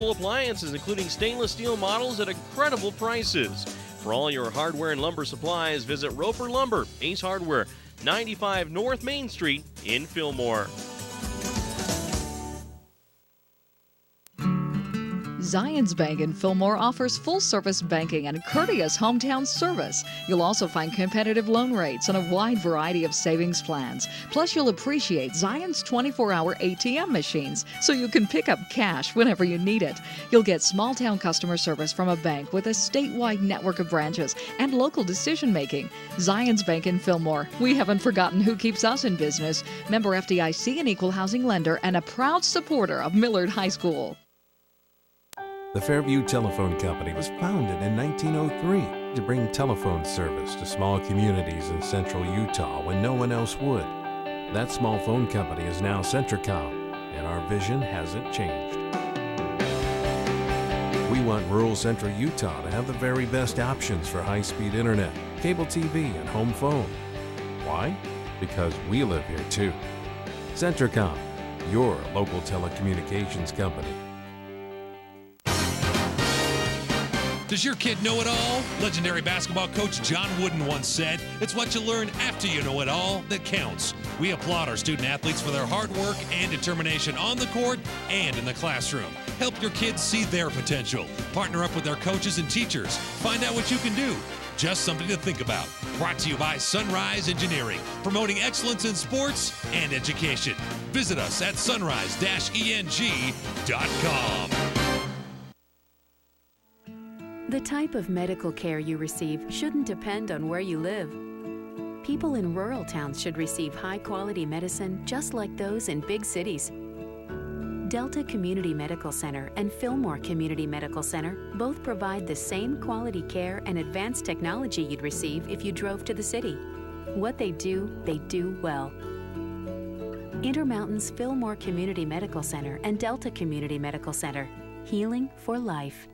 appliances, including stainless steel models at incredible prices. For all your hardware and lumber supplies, visit Roper Lumber, Ace Hardware, 95 North Main Street in Fillmore. Zions Bank in Fillmore offers full-service banking and courteous hometown service. You'll also find competitive loan rates and a wide variety of savings plans. Plus, you'll appreciate Zions 24-hour ATM machines so you can pick up cash whenever you need it. You'll get small-town customer service from a bank with a statewide network of branches and local decision-making. Zions Bank in Fillmore. We haven't forgotten who keeps us in business. Member FDIC, an equal housing lender, and a proud supporter of Millard High School. The Fairview Telephone Company was founded in 1903 to bring telephone service to small communities in central Utah when no one else would. That small phone company is now Centricom, and our vision hasn't changed. We want rural central Utah to have the very best options for high-speed internet, cable TV, and home phone. Why? Because we live here too. Centricom, your local telecommunications company. Does your kid know it all? Legendary basketball coach John Wooden once said, "It's what you learn after you know it all that counts." We applaud our student athletes for their hard work and determination on the court and in the classroom. Help your kids see their potential. Partner up with their coaches and teachers. Find out what you can do. Just something to think about. Brought to you by Sunrise Engineering, promoting excellence in sports and education. Visit us at sunrise-eng.com. The type of medical care you receive shouldn't depend on where you live. People in rural towns should receive high-quality medicine just like those in big cities. Delta Community Medical Center and Fillmore Community Medical Center both provide the same quality care and advanced technology you'd receive if you drove to the city. What they do well. Intermountain's Fillmore Community Medical Center and Delta Community Medical Center. Healing for life.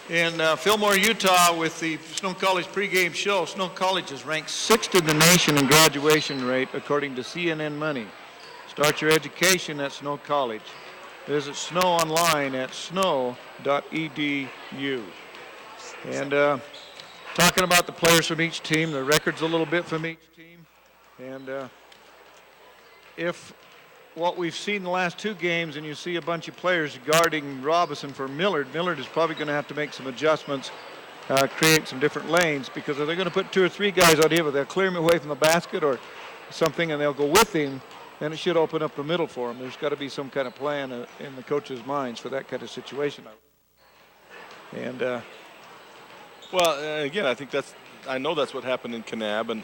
In Fillmore, Utah, with the Snow College pregame show. Snow College is ranked 6th in the nation in graduation rate according to CNN Money. Start your education at Snow College. Visit Snow online at snow.edu. And talking about the players from each team, the records a little bit from each team. And if what we've seen the last two games, and you see a bunch of players guarding Robinson for Millard is probably going to have to make some adjustments, create some different lanes, because if they're going to put 2 or 3 guys out here, but they'll clear him away from the basket or something, and they'll go with him, then it should open up the middle for him. There's got to be some kind of plan in the coaches' minds for that kind of situation. And well, again, I know that's what happened in Kanab, and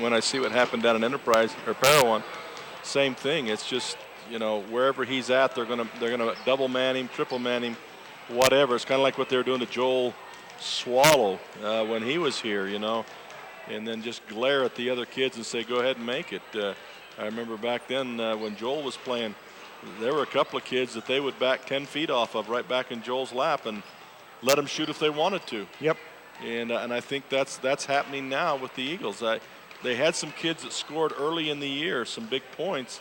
when I see what happened down in Enterprise or Parowan, same thing. It's just, wherever he's at, they're gonna double man him, triple man him, whatever. It's kind of like what they were doing to Joel Swallow when he was here, and then just glare at the other kids and say, go ahead and make it. I remember back then when Joel was playing, there were a couple of kids that they would back 10 feet off of right back in Joel's lap and let them shoot if they wanted to. Yep. And I think that's happening now with the Eagles. They had some kids that scored early in the year, some big points,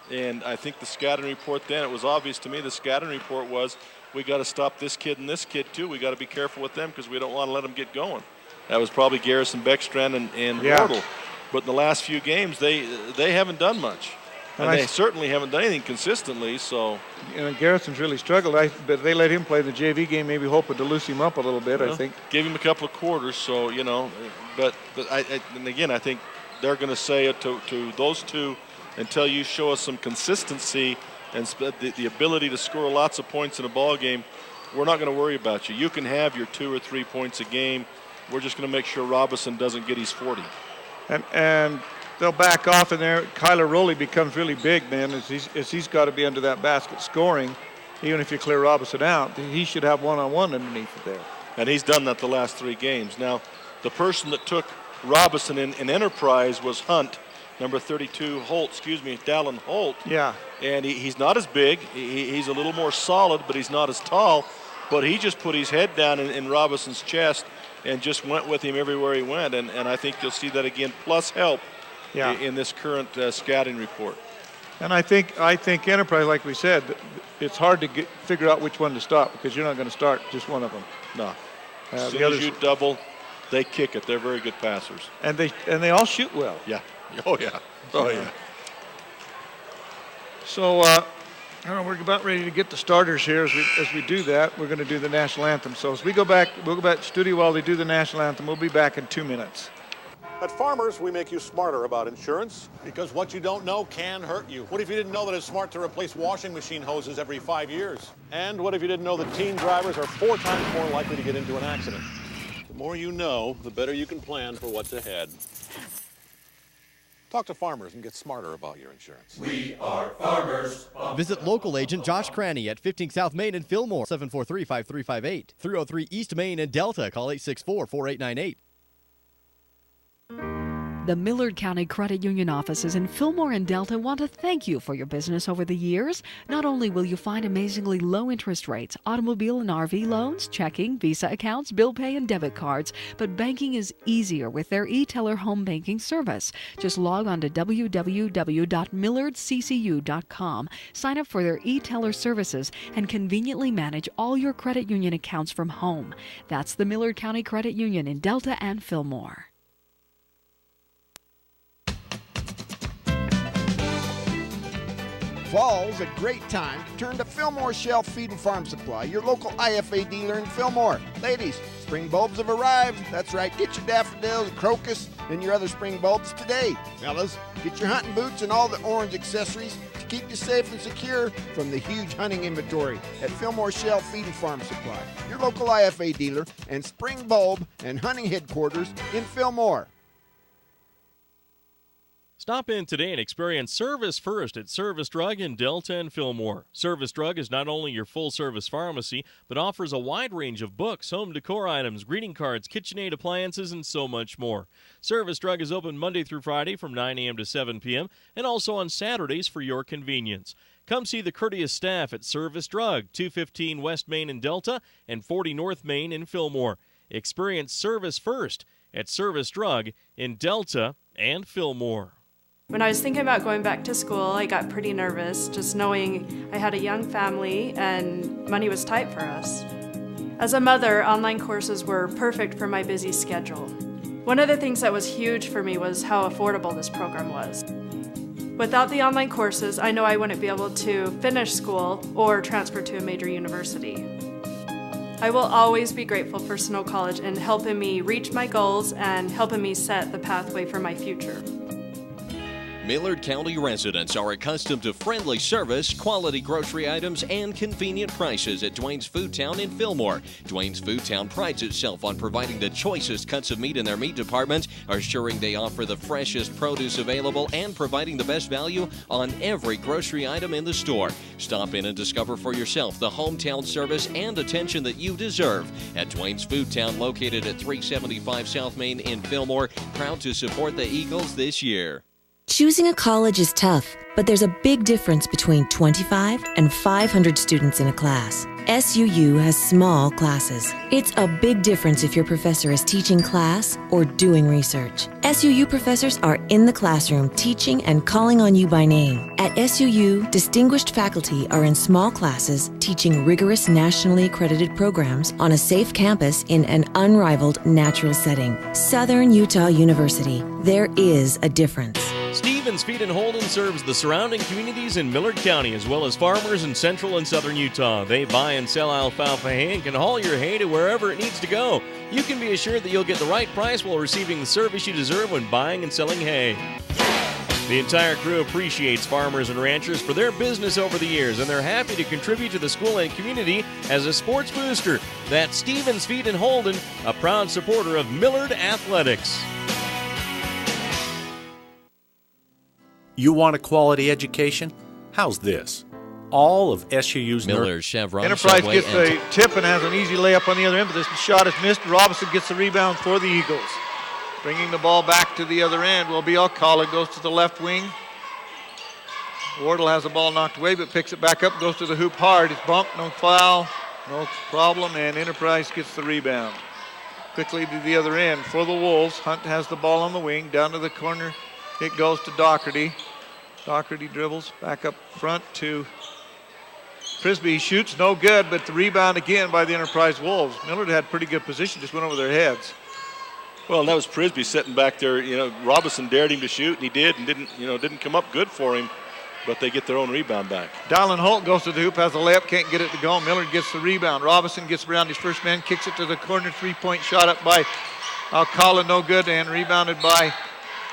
and I think the scouting report then, it was obvious to me the scouting report was, we got to stop this kid and this kid too. We got to be careful with them because we don't want to let them get going. That was probably Garrison Beckstrand and Wardle. But in the last few games, they haven't done much. And they certainly haven't done anything consistently. So, Garrison's really struggled. But they let him play the JV game, maybe hoping to loosen him up a little bit. I think give him a couple of quarters. So but and again, I think they're going to say it to those two until you show us some consistency and the ability to score lots of points in a ball game. We're not going to worry about you. You can have your 2 or 3 points a game. We're just going to make sure Robinson doesn't get his 40. And they'll back off, and there Kyler Rowley becomes really big, man, as he's got to be under that basket scoring. Even if you clear Robinson out, he should have one-on-one underneath it there. And he's done that the last 3 games. Now, the person that took Robinson in Enterprise was Hunt, number 32, Dallin Holt. Yeah. And he's not as big. He's a little more solid, but he's not as tall. But he just put his head down in Robinson's chest and just went with him everywhere he went. And I think you'll see that again, plus help in this current scouting report. And I think Enterprise, like we said, it's hard to figure out which one to stop because you're not going to start just one of them. No. As soon as you double, they kick it. They're very good passers. And they all shoot well. Yeah. Oh, yeah. Oh, yeah. So, I don't know, we're about ready to get the starters here. As we do that, we're going to do the national anthem. So as we'll go back to studio while they do the national anthem. We'll be back in 2 minutes. At Farmers, we make you smarter about insurance because what you don't know can hurt you. What if you didn't know that it's smart to replace washing machine hoses every 5 years? And what if you didn't know that teen drivers are 4 times more likely to get into an accident? The more you know, the better you can plan for what's ahead. Talk to Farmers and get smarter about your insurance. We are Farmers. Visit local agent Josh Cranny at 15 South Main in Fillmore, 743-5358. 303 East Main in Delta. Call 864-4898. The Millard County Credit Union offices in Fillmore and Delta want to thank you for your business over the years. Not only will you find amazingly low interest rates, automobile and RV loans, checking, Visa accounts, bill pay, and debit cards, but banking is easier with their e-teller home banking service. Just log on to www.millardccu.com, sign up for their e-teller services, and conveniently manage all your credit union accounts from home. That's the Millard County Credit Union in Delta and Fillmore. Fall's a great time to turn to Fillmore Shelf Feed and Farm Supply, your local IFA dealer in Fillmore. Ladies, spring bulbs have arrived. That's right, get your daffodils, crocus, and your other spring bulbs today. Fellas, get your hunting boots and all the orange accessories to keep you safe and secure from the huge hunting inventory at Fillmore Shelf Feed and Farm Supply, your local IFA dealer and spring bulb and hunting headquarters in Fillmore. Stop in today and experience Service First at Service Drug in Delta and Fillmore. Service Drug is not only your full-service pharmacy, but offers a wide range of books, home decor items, greeting cards, KitchenAid appliances, and so much more. Service Drug is open Monday through Friday from 9 a.m. to 7 p.m. and also on Saturdays for your convenience. Come see the courteous staff at Service Drug, 215 West Main in Delta and 40 North Main in Fillmore. Experience Service First at Service Drug in Delta and Fillmore. When I was thinking about going back to school, I got pretty nervous, just knowing I had a young family and money was tight for us. As a mother, online courses were perfect for my busy schedule. One of the things that was huge for me was how affordable this program was. Without the online courses, I know I wouldn't be able to finish school or transfer to a major university. I will always be grateful for Snow College in helping me reach my goals and helping me set the pathway for my future. Millard County residents are accustomed to friendly service, quality grocery items, and convenient prices at Dwayne's Food Town in Fillmore. Dwayne's Food Town prides itself on providing the choicest cuts of meat in their meat department, assuring they offer the freshest produce available, and providing the best value on every grocery item in the store. Stop in and discover for yourself the hometown service and attention that you deserve at Dwayne's Food Town, located at 375 South Main in Fillmore, proud to support the Eagles this year. Choosing a college is tough, but there's a big difference between 25 and 500 students in a class. SUU has small classes. It's a big difference if your professor is teaching class or doing research. SUU professors are in the classroom teaching and calling on you by name. At SUU, distinguished faculty are in small classes teaching rigorous nationally accredited programs on a safe campus in an unrivaled natural setting. Southern Utah University. There is a difference. Stevens Feed and Holden serves the surrounding communities in Millard County as well as farmers in central and southern Utah. They buy and sell alfalfa hay and can haul your hay to wherever it needs to go. You can be assured that you'll get the right price while receiving the service you deserve when buying and selling hay. The entire crew appreciates farmers and ranchers for their business over the years, and they're happy to contribute to the school and community as a sports booster. That's Stevens Feed and Holden, a proud supporter of Millard Athletics. You want a quality education? How's this? All of SUU's Miller, Chevron, Enterprise Subway, gets the tip and has an easy layup on the other end, but this shot is missed. Robinson gets the rebound for the Eagles. Bringing the ball back to the other end will be Alcala, goes to the left wing. Wardle has the ball knocked away, but picks it back up, goes to the hoop hard. It's bumped, no foul, no problem, and Enterprise gets the rebound. Quickly to the other end for the Wolves. Hunt has the ball on the wing, down to the corner. It goes to Doherty. Doherty dribbles back up front to Prisbrey. Shoots, no good, but the rebound again by the Enterprise Wolves. Millard had pretty good position, just went over their heads. Well, and that was Prisbrey sitting back there. Robinson dared him to shoot, and he did, and didn't come up good for him. But they get their own rebound back. Dallin Holt goes to the hoop, has a layup, can't get it to go. Millard gets the rebound. Robinson gets around his first man, kicks it to the corner, three-point shot up by Alcala, no good, and rebounded by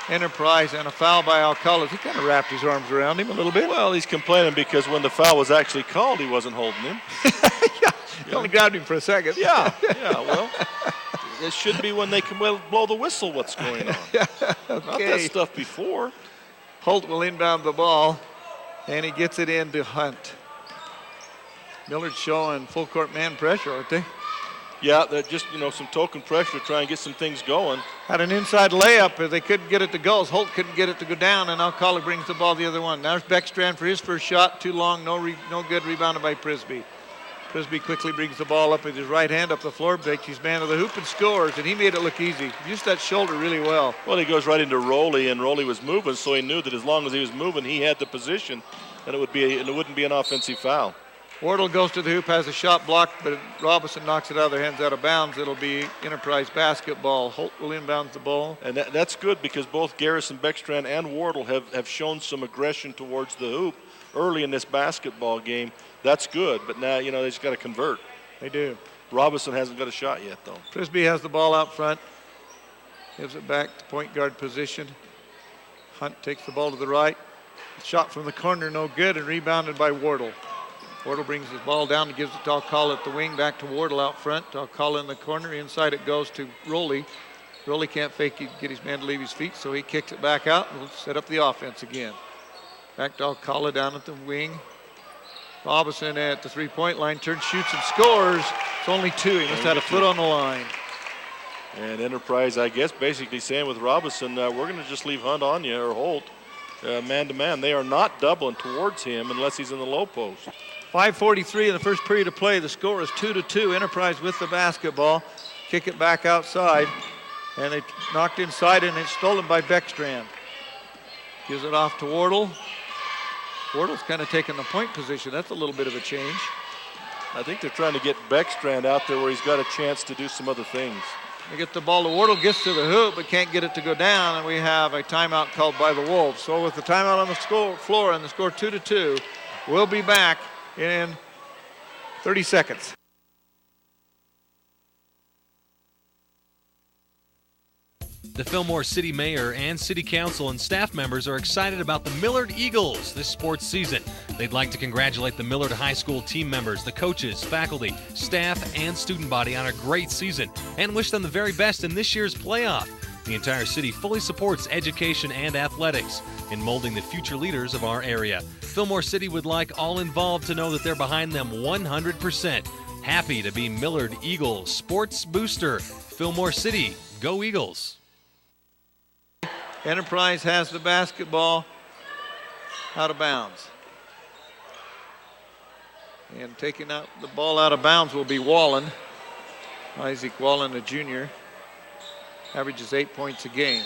Enterprise, and a foul by Alcala. He kind of wrapped his arms around him a little bit. Well, he's complaining because when the foul was actually called, he wasn't holding him. He only grabbed him for a second. Yeah, well, it should be when they can blow the whistle what's going on. Okay. Not that stuff before. Holt will inbound the ball, and he gets it into Hunt. Millard showing full court man pressure, aren't they? Yeah, they're just, some token pressure to try and get some things going. Had an inside layup, but they couldn't get it to go. Holt couldn't get it to go down, and Alcala brings the ball the other one. Now there's Beckstrand for his first shot. Too long, no good, rebounded by Prisbrey. Prisbrey quickly brings the ball up with his right hand up the floor, takes his man to the hoop and scores, and he made it look easy. Used that shoulder really well. Well, he goes right into Rowley, and Rowley was moving, so he knew that as long as he was moving, he had the position, and it wouldn't be an offensive foul. Wardle goes to the hoop, has a shot blocked, but Robinson knocks it out of their hands out of bounds. It'll be Enterprise basketball. Holt will inbound the ball. And that's good because both Garrison, Beckstrand, and Wardle have shown some aggression towards the hoop early in this basketball game. That's good, but now, they just got to convert. They do. Robinson hasn't got a shot yet, though. Prisbrey has the ball out front. Gives it back to point guard position. Hunt takes the ball to the right. Shot from the corner, no good, and rebounded by Wardle. Wardle brings his ball down and gives it to Alcala at the wing, back to Wardle out front. Alcala in the corner. Inside it goes to Rowley. Rowley can't fake it, get his man to leave his feet, so he kicks it back out and will set up the offense again. Back to Alcala down at the wing. Robinson at the three-point line, turns, shoots, and scores. It's only two. He must have had a foot on the line. And Enterprise, I guess, basically saying with Robinson, we're going to just leave Hunt on you, or Holt, man-to-man. They are not doubling towards him unless he's in the low post. 5:43 in the first period of play. The score is 2-2. Enterprise with the basketball. Kick it back outside. And they knocked inside, and it's stolen by Beckstrand. Gives it off to Wardle. Wardle's kind of taking the point position. That's a little bit of a change. I think they're trying to get Beckstrand out there where he's got a chance to do some other things. They get the ball to Wardle, gets to the hoop, but can't get it to go down, and we have a timeout called by the Wolves. So with the timeout on the floor and the score 2-2, we'll be back in 30 seconds. The Fillmore City Mayor and City Council and staff members are excited about the Millard Eagles this sports season. They'd like to congratulate the Millard High School team members, the coaches, faculty, staff, and student body on a great season and wish them the very best in this year's playoff. The entire city fully supports education and athletics in molding the future leaders of our area. Fillmore City would like all involved to know that they're behind them 100%. Happy to be Millard Eagles Sports Booster. Fillmore City, go Eagles. Enterprise has the basketball out of bounds. And taking out the ball out of bounds will be Wallen. Isaac Wallen, a junior, averages 8 points a game.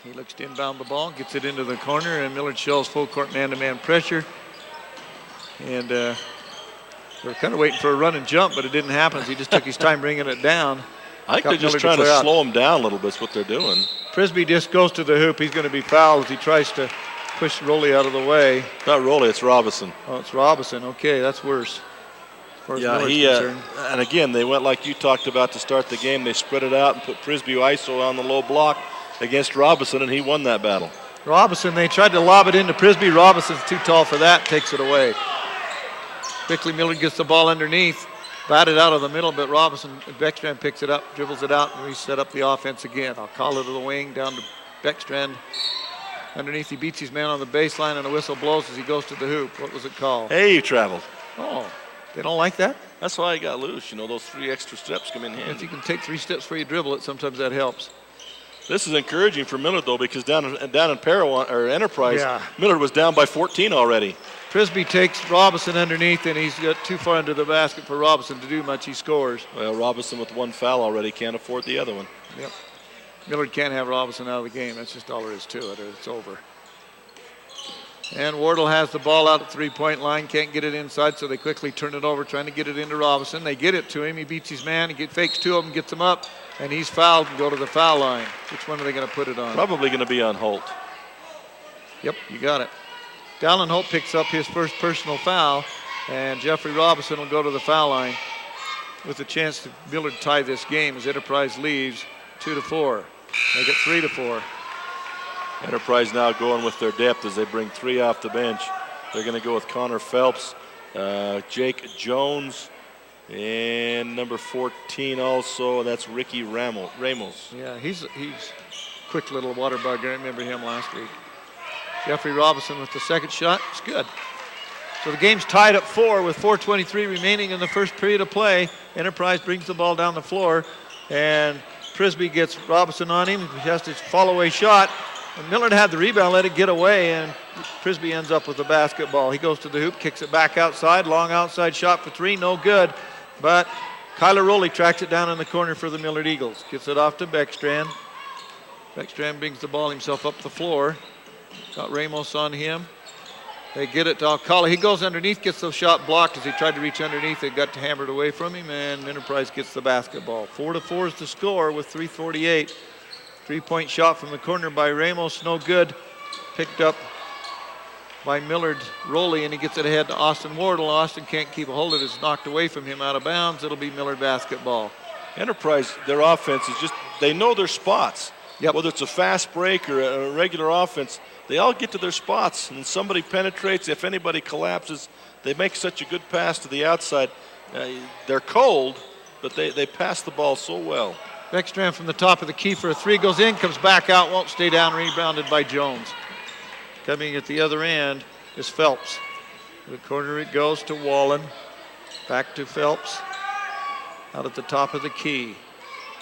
He looks to inbound the ball, gets it into the corner, and Millard shows full court man-to-man pressure. And we're kind of waiting for a run and jump, but it didn't happen. He just took his time bringing it down. I think they're just trying to slow him down a little bit is what they're doing. Prisbrey just goes to the hoop. He's going to be fouled as he tries to push Rowley out of the way. Not Rowley, it's Robinson. Oh, it's Robinson. Okay, that's worse. As far as Millard's concerned. And again, they went like you talked about to start the game. They spread it out and put Prisbrey ISO on the low block against Robinson, and he won that battle. Robinson, they tried to lob it into Prisbrey. Robinson's too tall for that, takes it away. Quickly, Millard gets the ball underneath. Batted out of the middle, but Beckstrand picks it up, dribbles it out, and we set up the offense again. I'll call it to the wing, down to Beckstrand. Underneath, he beats his man on the baseline, and a whistle blows as he goes to the hoop. What was it called? Hey, you traveled. Oh, they don't like that? That's why he got loose. Those 3 extra steps come in handy. If you can take 3 steps before you dribble it, sometimes that helps. This is encouraging for Millard, though, because down in Enterprise, Millard was down by 14 already. Prisbrey takes Robinson underneath, and he's got too far under the basket for Robinson to do much. He scores. Well, Robinson with 1 foul already can't afford the other one. Yep. Millard can't have Robinson out of the game. That's just all there is to it, or it's over. And Wardle has the ball out at three-point line, can't get it inside, so they quickly turn it over, trying to get it into Robinson. They get it to him. He beats his man. He fakes two of them, gets them up, and he's fouled and go to the foul line. Which one are they going to put it on? Probably going to be on Holt. Yep, you got it. Dallin Holt picks up his first personal foul, and Jeffrey Robinson will go to the foul line with a chance to Millard tie this game as Enterprise leaves 2-4. Make it 3-4. Enterprise now going with their depth as they bring three off the bench. They're going to go with Connor Phelps, Jake Jones, and number 14 also, and that's Ricky Ramos. Yeah, he's quick little water bug. I remember him last week. Jeffrey Robinson with the second shot. It's good. So the game's tied at 4 with 4:23 remaining in the first period of play. Enterprise brings the ball down the floor, and Prisbrey gets Robinson on him. He has to follow a shot. And Millard had the rebound, let it get away, and Prisbrey ends up with the basketball. He goes to the hoop, kicks it back outside. Long outside shot for three, no good. But Kyler Rowley tracks it down in the corner for the Millard Eagles. Gets it off to Beckstrand. Beckstrand brings the ball himself up the floor. Got Ramos on him. They get it to Alcala. He goes underneath, gets the shot blocked as he tried to reach underneath. It got hammered away from him, and Enterprise gets the basketball. 4-4 is the score with 3:48. Three-point shot from the corner by Ramos, no good. Picked up by Millard Rowley, and he gets it ahead to Austin Wardle. Austin can't keep a hold of it. It's knocked away from him out of bounds. It'll be Millard basketball. Enterprise, their offense is just, they know their spots. Yep. Whether it's a fast break or a regular offense, they all get to their spots, and somebody penetrates. If anybody collapses, they make such a good pass to the outside. They're cold, but they pass the ball so well. Beckstrand from the top of the key for a three, goes in, comes back out, won't stay down, rebounded by Jones. Coming at the other end is Phelps. To the corner it goes to Wallen. Back to Phelps. Out at the top of the key.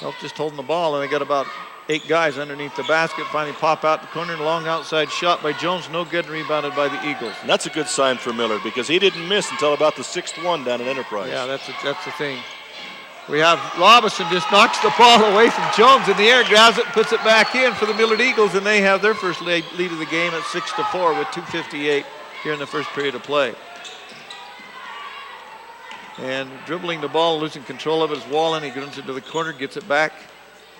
Phelps just holding the ball, and they got about 8 guys underneath the basket. Finally pop out the corner, long outside shot by Jones, no good, and rebounded by the Eagles. And that's a good sign for Millard because he didn't miss until about the 6th one down at Enterprise. Yeah, that's the thing. We have Robinson just knocks the ball away from Jones in the air, grabs it, puts it back in for the Millard Eagles, and they have their first lead of the game at 6-4 with 2:58 here in the first period of play. And dribbling the ball, losing control of it is Wallen. He runs into the corner, gets it back.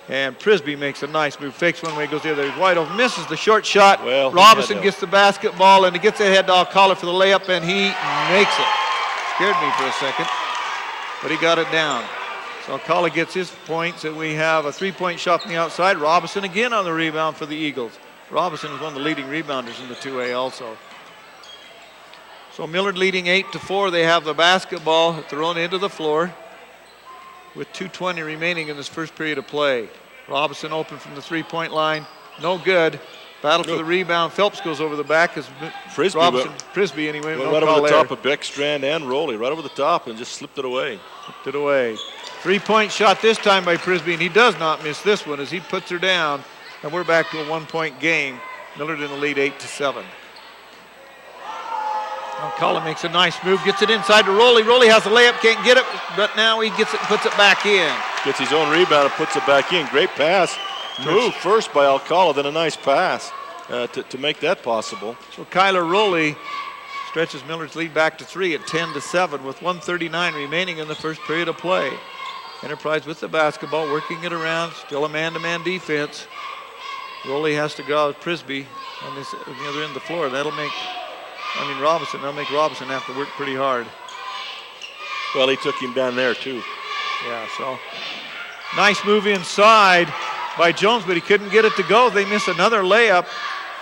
And Prisbrey makes a nice move, fakes one way, goes the other. He's wide open, misses the short shot. Well, Robinson gets the basketball, and he gets ahead to Alcala for the layup, and he makes it. Scared me for a second, but he got it down. So Alcala gets his points, and we have a three-point shot from the outside. Robinson again on the rebound for the Eagles. Robinson is one of the leading rebounders in the 2A also. So Millard leading 8-4. They have the basketball at their own end of the floor with 2:20 remaining in this first period of play. Robinson open from the three-point line. No good. Battle for the rebound. Phelps goes over the back as Prisbrey anyway. Right over the top of Beckstrand and Rowley. Right over the top and just slipped it away. Slipped it away. Three-point shot this time by Prisbrey, and he does not miss this one as he puts her down. And we're back to a one-point game. Millard in the lead 8-7. Alcala makes a nice move, gets it inside to Rowley. Rowley has a layup, can't get it, but now he gets it and puts it back in. Gets his own rebound and puts it back in. Great pass. Move first by Alcala, then a nice pass to make that possible. So Kyler Rowley stretches Millard's lead back to 3 at 10-7 with 1:39 remaining in the first period of play. Enterprise with the basketball, working it around, still a man-to-man defense. Rowley has to go with Prisbrey on the other end of the floor. That'll make Robinson have to work pretty hard. Well, he took him down there too. Yeah, so nice move inside by Jones, but he couldn't get it to go. They miss another layup,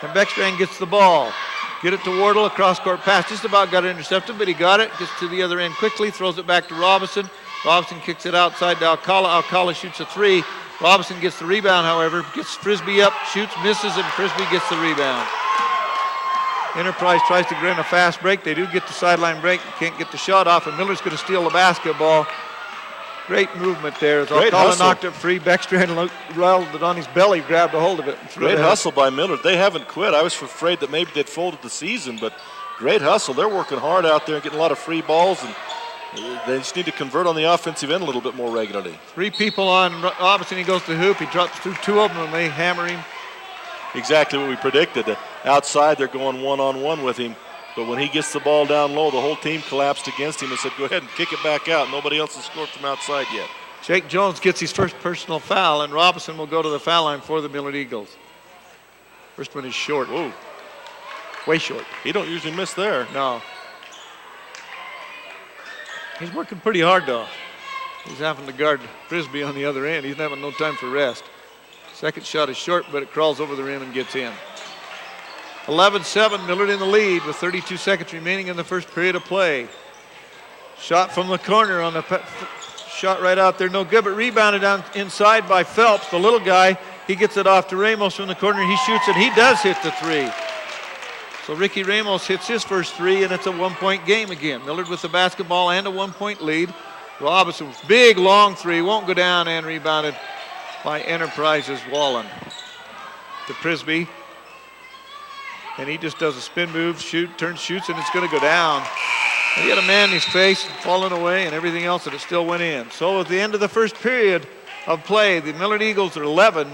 and Beckstrand gets the ball. Get it to Wardle, a cross-court pass. Just about got it intercepted, but he got it. Gets to the other end quickly, throws it back to Robinson. Robinson kicks it outside to Alcala. Alcala shoots a three. Robinson gets the rebound, however, gets Prisbrey up, shoots, misses, and Prisbrey gets the rebound. Enterprise tries to run a fast break. They do get the sideline break, can't get the shot off, and Miller's going to steal the basketball. Great movement there. As Alcala knocked it free, Beckstrand rolled it on his belly, grabbed a hold of it. Great hustle by Millard. They haven't quit. I was afraid that maybe they'd folded the season, but great hustle. They're working hard out there and getting a lot of free balls, and they just need to convert on the offensive end a little bit more regularly. 3 people on Robinson. He goes to the hoop. He drops through 2 of them, and they hammer him. exactly what we predicted. Outside, they're going one-on-one with him. But when he gets the ball down low, the whole team collapsed against him and said, go ahead and kick it back out. Nobody else has scored from outside yet. Jake Jones gets his first personal foul, and Robinson will go to the foul line for the Millard Eagles. First one is short. Whoa. Way short. He don't usually miss there. No. He's working pretty hard, though. He's having to guard Prisbrey on the other end. He's having no time for rest. Second shot is short, but it crawls over the rim and gets in. 11-7, Millard in the lead with 32 seconds remaining in the first period of play. Shot from the corner on the shot right out there, no good, but rebounded down inside by Phelps, the little guy. He gets it off to Ramos from the corner. He shoots it. He does hit the three. So Ricky Ramos hits his first three, and it's a one-point game again. Millard with the basketball and a one-point lead. Robinson with big, long three, won't go down, and rebounded by Enterprise's Wallen. To Prisbrey. And he just does a spin move, shoots, and it's going to go down. And he had a man in his face, falling away, and everything else, and it still went in. So at the end of the first period of play, the Millard Eagles are 11,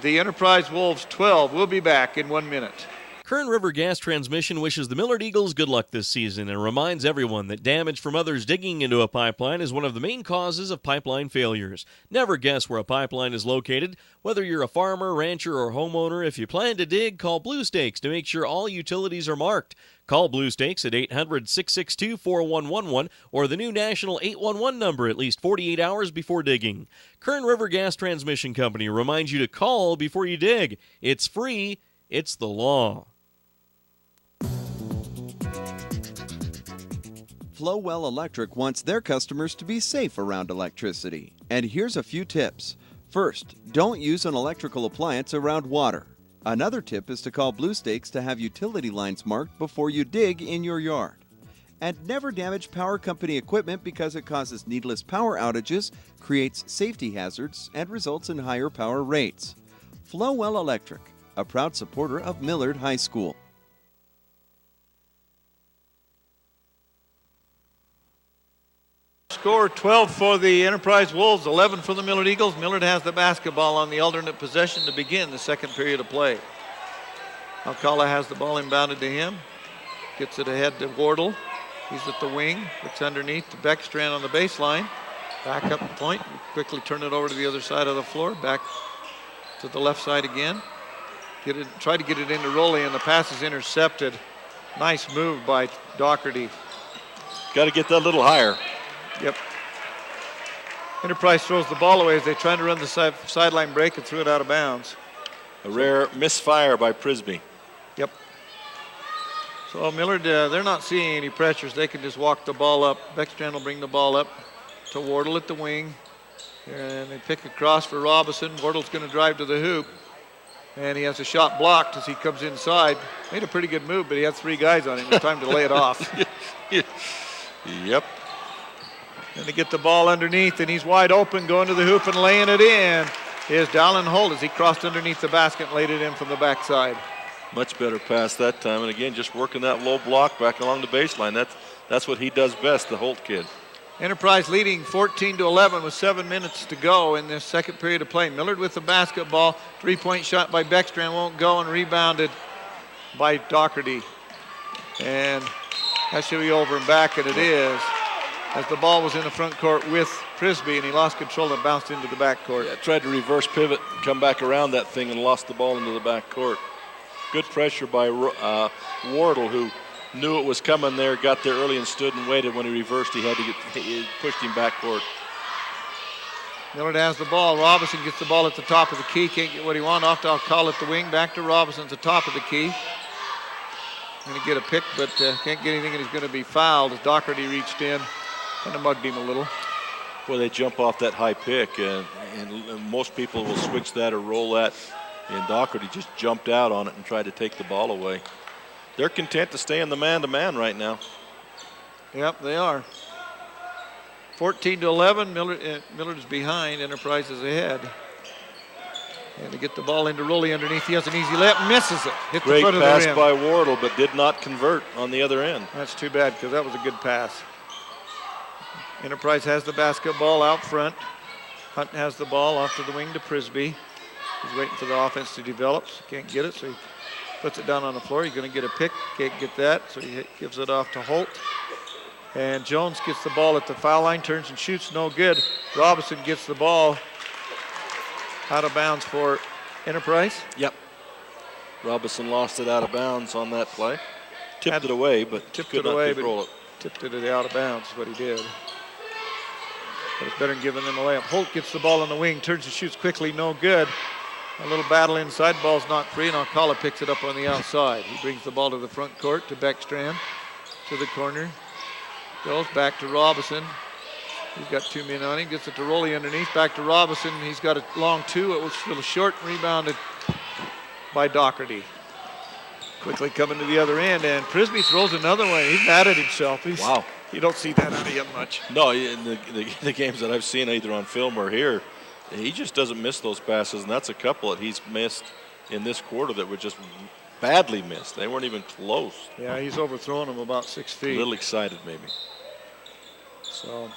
the Enterprise Wolves 12. We'll be back in 1 minute. Kern River Gas Transmission wishes the Millard Eagles good luck this season and reminds everyone that damage from others digging into a pipeline is one of the main causes of pipeline failures. Never guess where a pipeline is located. Whether you're a farmer, rancher, or homeowner, if you plan to dig, call Blue Stakes to make sure all utilities are marked. Call Blue Stakes at 800-662-4111 or the new national 811 number at least 48 hours before digging. Kern River Gas Transmission Company reminds you to call before you dig. It's free. It's the law. Flowell Electric wants their customers to be safe around electricity. And here's a few tips. First, don't use an electrical appliance around water. Another tip is to call Blue Stakes to have utility lines marked before you dig in your yard. And never damage power company equipment because it causes needless power outages, creates safety hazards, and results in higher power rates. Flowell Electric, a proud supporter of Millard High School. Score 12 for the Enterprise Wolves, 11 for the Millard Eagles. Millard has the basketball on the alternate possession to begin the second period of play. Alcala has the ball inbounded to him. Gets it ahead to Wardle. He's at the wing. Looks underneath to Beckstrand on the baseline. Back up the point. Quickly turn it over to the other side of the floor. Back to the left side again. Try to get it into Rowley, and the pass is intercepted. Nice move by Doherty. Got to get that a little higher. Yep. Enterprise throws the ball away as they try to run the sideline break and threw it out of bounds. A rare misfire by Prisbrey. Yep. So Millard, they're not seeing any pressures. They can just walk the ball up. Beckstrand will bring the ball up to Wardle at the wing. And they pick across for Robinson. Wardle's going to drive to the hoop. And he has a shot blocked as he comes inside. Made a pretty good move, but he had three guys on him. It's time to lay it off. Yep. And to get the ball underneath, and he's wide open, going to the hoop and laying it in, is Dallin Holt as he crossed underneath the basket and laid it in from the backside. Much better pass that time, and again, just working that low block back along the baseline. That's what he does best, the Holt kid. Enterprise leading 14-11 with 7 minutes to go in this second period of play. Millard with the basketball. Three-point shot by Beckstrand won't go, and rebounded by Doherty. And that should be over and back, and it is, as the ball was in the front court with Prisbrey, and he lost control and bounced into the back court. Yeah, tried to reverse pivot, come back around that thing, and lost the ball into the back court. Good pressure by Wardle, who knew it was coming there, got there early and stood and waited. When he reversed, he pushed him back court. Millard has the ball. Robinson gets the ball at the top of the key. Can't get what he wants. Off to Alcala at the wing. Back to Robinson at the top of the key. Going to get a pick, but can't get anything, and he's going to be fouled as Doherty reached in. Kind of mugged him a little. Boy, they jump off that high pick, and most people will switch that or roll that. And Doherty just jumped out on it and tried to take the ball away. They're content to stay in the man-to-man right now. Yep, they are. 14-11, Millard is behind, Enterprise is ahead. And to get the ball into Rowley underneath, he has an easy layup, misses it. Hit Great the front pass of the rim. by Wardle, but did not convert on the other end. That's too bad, because that was a good pass. Enterprise has the basketball out front. Hunt has the ball off to the wing to Prisbrey. He's waiting for the offense to develop. So can't get it, so he puts it down on the floor. He's going to get a pick. Can't get that, so he gives it off to Holt. And Jones gets the ball at the foul line, turns and shoots, no good. Robinson gets the ball out of bounds for Enterprise. Yep. Robinson lost it out of bounds on that play. Tipped it away, but could not control it. Tipped it out of bounds is what he did. But it's better than giving them a layup. Holt gets the ball on the wing, turns and shoots quickly, no good. A little battle inside, ball's not free, and Alcala picks it up on the outside. He brings the ball to the front court to Beckstrand, to the corner. Goes back to Robinson. He's got 2 men on him. Gets it to Rowley underneath. Back to Robinson. He's got a long two. It was still a short, rebounded by Doherty. Quickly coming to the other end, and Prisbrey throws another one. He's mad at himself. Wow. You don't see that out of him much. No, in the games that I've seen either on film or here, he just doesn't miss those passes, and that's a couple that he's missed in this quarter that were just badly missed. They weren't even close. Yeah, he's overthrown them about 6 feet. A little excited, maybe. So,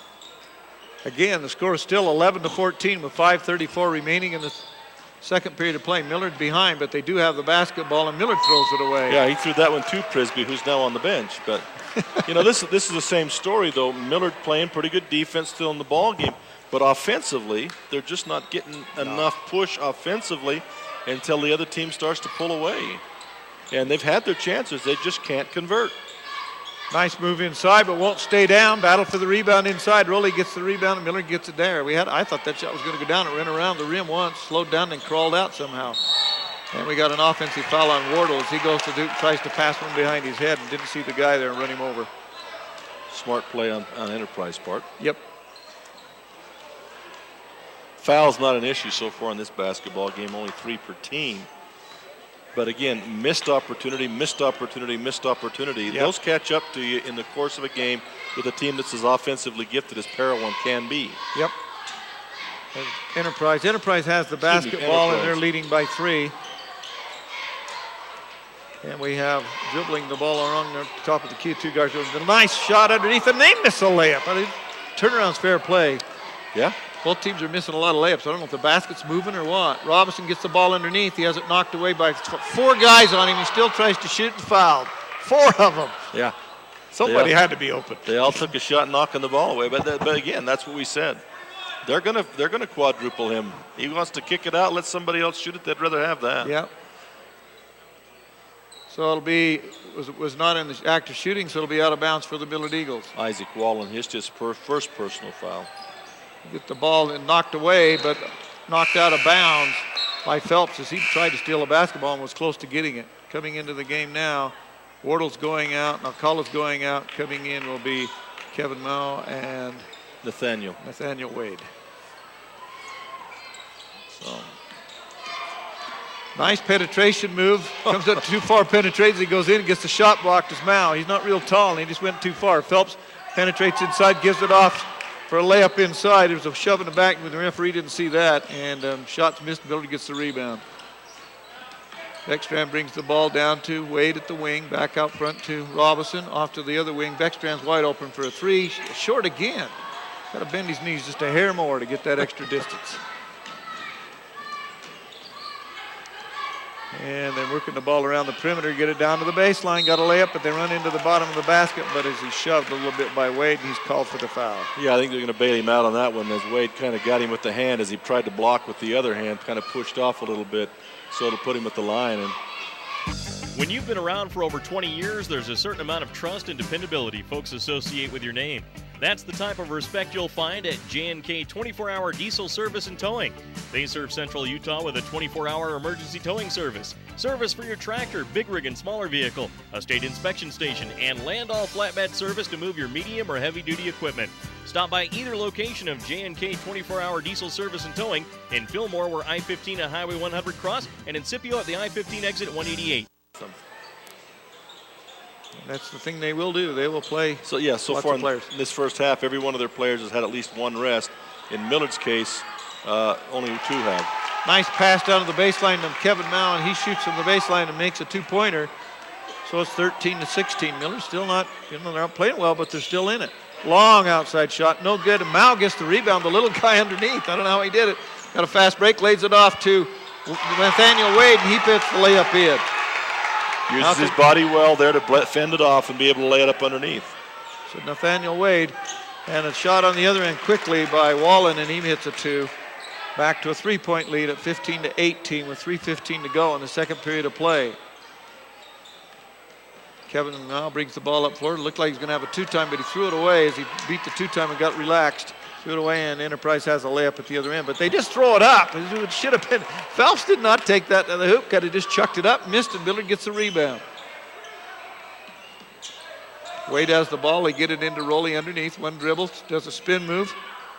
again, the score is still 11-14 with 5:34 remaining in the second period of play. Millard behind, but they do have the basketball, and Millard throws it away. Yeah, he threw that one to Prisbrey, who's now on the bench. But, you know, this is the same story, though. Millard playing pretty good defense still in the ball game, but offensively, they're just not getting enough push offensively until the other team starts to pull away. And they've had their chances. They just can't convert. Nice move inside, but won't stay down. Battle for the rebound inside. Rowley gets the rebound, and Miller gets it there. I thought that shot was going to go down. It ran around the rim once, slowed down, and crawled out somehow. And we got an offensive foul on Wardle as he goes to tries to pass one behind his head and didn't see the guy there and run him over. Smart play on Enterprise part. Yep. Foul's not an issue so far in this basketball game, only 3 per team. But again, missed opportunity, missed opportunity, missed opportunity. Yep. Those catch up to you in the course of a game with a team that's as offensively gifted as Parowan can be. Yep. Enterprise has the basketball, and they're leading by 3. And we have dribbling the ball along the top of the key, 2 guards. A nice shot underneath, and they miss a layup. Turnaround's fair play. Yeah. Both teams are missing a lot of layups. I don't know if the basket's moving or what. Robinson gets the ball underneath. He has it knocked away by 4 guys on him. He still tries to shoot and fouled. 4 of them. Yeah. Somebody had to be open. They all took a shot knocking the ball away. But again, that's what we said. They're gonna quadruple him. He wants to kick it out, let somebody else shoot it. They'd rather have that. Yeah. So it'll be was not in the act of shooting, so it'll be out of bounds for the Millard Eagles. Isaac Wallen hits his first personal foul. Get the ball and knocked away, but knocked out of bounds by Phelps as he tried to steal a basketball and was close to getting it. Coming into the game now, Wardle's going out, Alcala's going out. Coming in will be Kevin Mao and Nathaniel Wade. So, nice penetration move. Comes up too far, penetrates, he goes in, gets the shot blocked as Mao. He's not real tall, and he just went too far. Phelps penetrates inside, gives it off for a layup inside. There was a shove in the back, but the referee didn't see that, and shots missed. Millard gets the rebound. Beckstrand brings the ball down to Wade at the wing, back out front to Robinson, off to the other wing. Beckstrand's wide open for a 3, short again. Got to bend his knees just a hair more to get that extra distance. And they're working the ball around the perimeter, get it down to the baseline, got a layup, but they run into the bottom of the basket, but as he's shoved a little bit by Wade, he's called for the foul. Yeah, I think they're going to bail him out on that one as Wade kind of got him with the hand as he tried to block with the other hand, kind of pushed off a little bit, so it'll put him at the line. And when you've been around for over 20 years, there's a certain amount of trust and dependability folks associate with your name. That's the type of respect you'll find at J&K 24-hour diesel service and towing. They serve Central Utah with a 24-hour emergency towing service, service for your tractor, big rig, and smaller vehicle, a state inspection station, and land-all flatbed service to move your medium or heavy-duty equipment. Stop by either location of J&K 24-hour diesel service and towing in Fillmore, where I-15 and Highway 100 cross, and in Scipio at the I-15 exit at 188. That's the thing they will do. They will play. So far in this first half, every one of their players has had at least 1 rest. In Millard's case, only 2 have. Nice pass down to the baseline to Kevin Mao, and he shoots from the baseline and makes a 2-pointer. So it's 13-16. Millard's still not, they're not playing well, but they're still in it. Long outside shot, no good. And Mao gets the rebound, the little guy underneath. I don't know how he did it. Got a fast break, lays it off to Nathaniel Wade, and he puts the layup in. Uses his body well there to fend it off and be able to lay it up underneath. So Nathaniel Wade, and a shot on the other end quickly by Wallen, and he hits a 2. Back to a 3-point lead at 15-18 with 3:15 to go in the second period of play. Kevin now brings the ball up floor. It looked like he's going to have a 2-time, but he threw it away as he beat the 2-time and got relaxed. Threw it away, and Enterprise has a layup at the other end. But they just throw it up. It should have been. Phelps did not take that to the hoop. Could have just chucked it up, missed it. Millard gets the rebound. Wade has the ball. They get it into Rowley underneath. One dribble, does a spin move,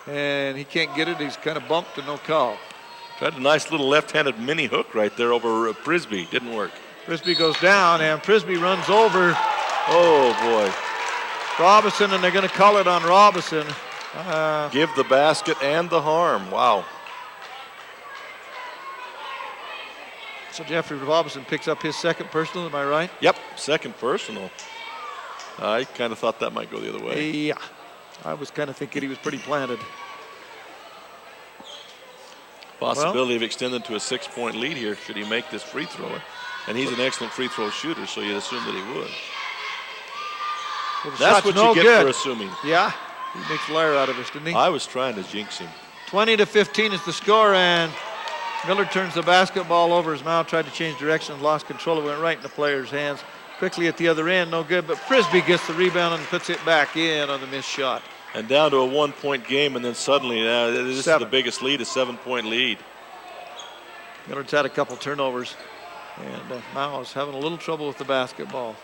and he can't get it. He's kind of bumped and no call. Tried a nice little left-handed mini hook right there over Prisbrey. Didn't work. Prisbrey goes down, and Prisbrey runs over. Oh, boy. Robinson, and they're going to call it on Robinson. Give the basket and the harm. Wow. So Jeffrey Robinson picks up his second personal, am I right? Yep, second personal. I kind of thought that might go the other way. Yeah, I was kind of thinking he was pretty planted. Possibility of extending to a 6-point lead here should he make this free throw. And he's an excellent free throw shooter, so you'd assume that he would. Well, that's what you get for assuming. Yeah, he makes a liar out of us, didn't he? I was trying to jinx him. 20-15 is the score, and Millard turns the basketball over. His mouth tried to change direction, lost control. It went right in the player's hands. Quickly at the other end, no good, but Prisbrey gets the rebound and puts it back in on the missed shot. And down to a 1-point game, and then suddenly, this is the biggest lead, a 7-point lead. Millard's had a couple turnovers, and Mao is having a little trouble with the basketball.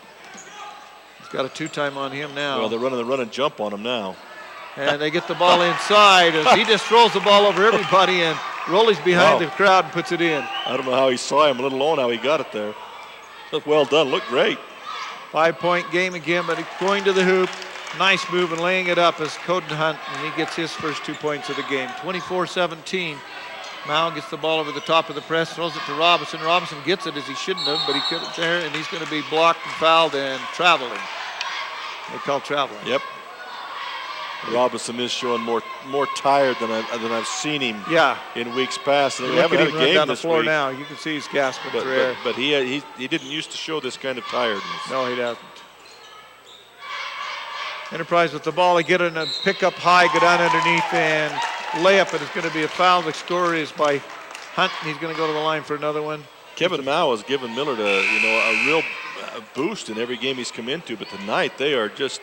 He's got a 2-time on him now. Well, they're running the run and jump on him now. And they get the ball inside as he just throws the ball over everybody, and Rowley's behind the crowd and puts it in. I don't know how he saw him, let alone how he got it there. Looked well done, looked great. 5-point game again, but he's going to the hoop. Nice move and laying it up as Coden Hunt, and he gets his first 2 points of the game. 24-17. Mao gets the ball over the top of the press, throws it to Robinson. Robinson gets it as he shouldn't have, but he couldn't there, and he's going to be blocked and fouled and traveling. They call traveling. Yep. Robinson is showing more tired than I've seen him in weeks past. And we haven't had a game down the floor week. Now. You can see he's gasping for air. But he didn't used to show this kind of tiredness. No, he doesn't. Enterprise with the ball. They get it in a pick up high, go down underneath, and layup. And it's going to be a foul. The score is by Hunt, and he's going to go to the line for another one. Kevin Mao has given Millard a real boost in every game he's come into, but tonight they are just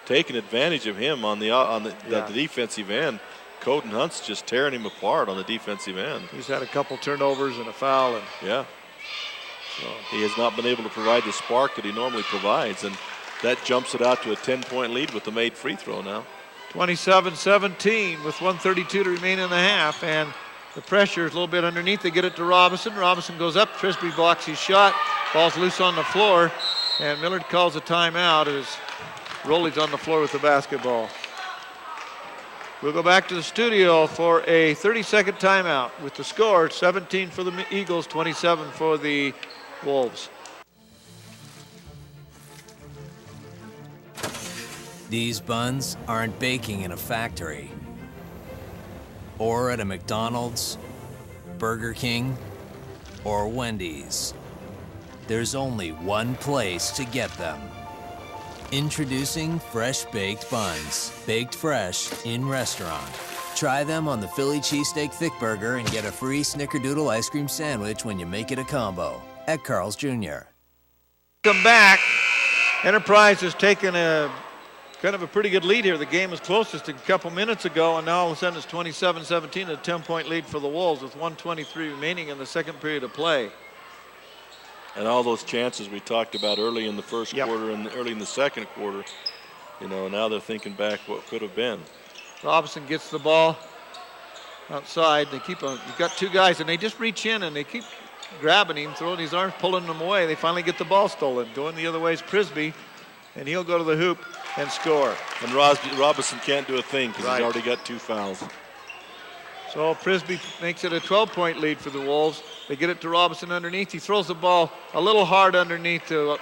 taking advantage of him on the defensive end. Coden Hunt's just tearing him apart on the defensive end. He's had a couple turnovers and a foul. And so he has not been able to provide the spark that he normally provides, and that jumps it out to a 10-point lead with the made free throw now. 27-17 with 1:32 to remain in the half, and the pressure is a little bit underneath. They get it to Robinson. Robinson goes up. Prisbrey blocks his shot. Ball's loose on the floor, and Millard calls a timeout as Rowley's on the floor with the basketball. We'll go back to the studio for a 30-second timeout with the score 17 for the Eagles, 27 for the Wolves. These buns aren't baking in a factory or at a McDonald's, Burger King, or Wendy's. There's only one place to get them. Introducing Fresh Baked Buns, baked fresh in restaurant. Try them on the Philly Cheesesteak Thick Burger and get a free Snickerdoodle ice cream sandwich when you make it a combo at Carl's Jr. Come back. Enterprise has taken a kind of a pretty good lead here. The game was closest a couple minutes ago, and now all of a sudden it's 27-17, a 10-point lead for the Wolves with 1:23 remaining in the second period of play. And all those chances we talked about early in the first quarter and early in the second quarter, now they're thinking back what could have been. Robinson gets the ball outside. They keep on. You've got two guys, and they just reach in and they keep grabbing him, throwing his arms, pulling him away. They finally get the ball stolen. Going the other way is Prisbrey, and he'll go to the hoop and score. And Robinson can't do a thing because he's already got 2 fouls. So Prisbrey makes it a 12-point lead for the Wolves. They get it to Robinson underneath. He throws the ball a little hard underneath to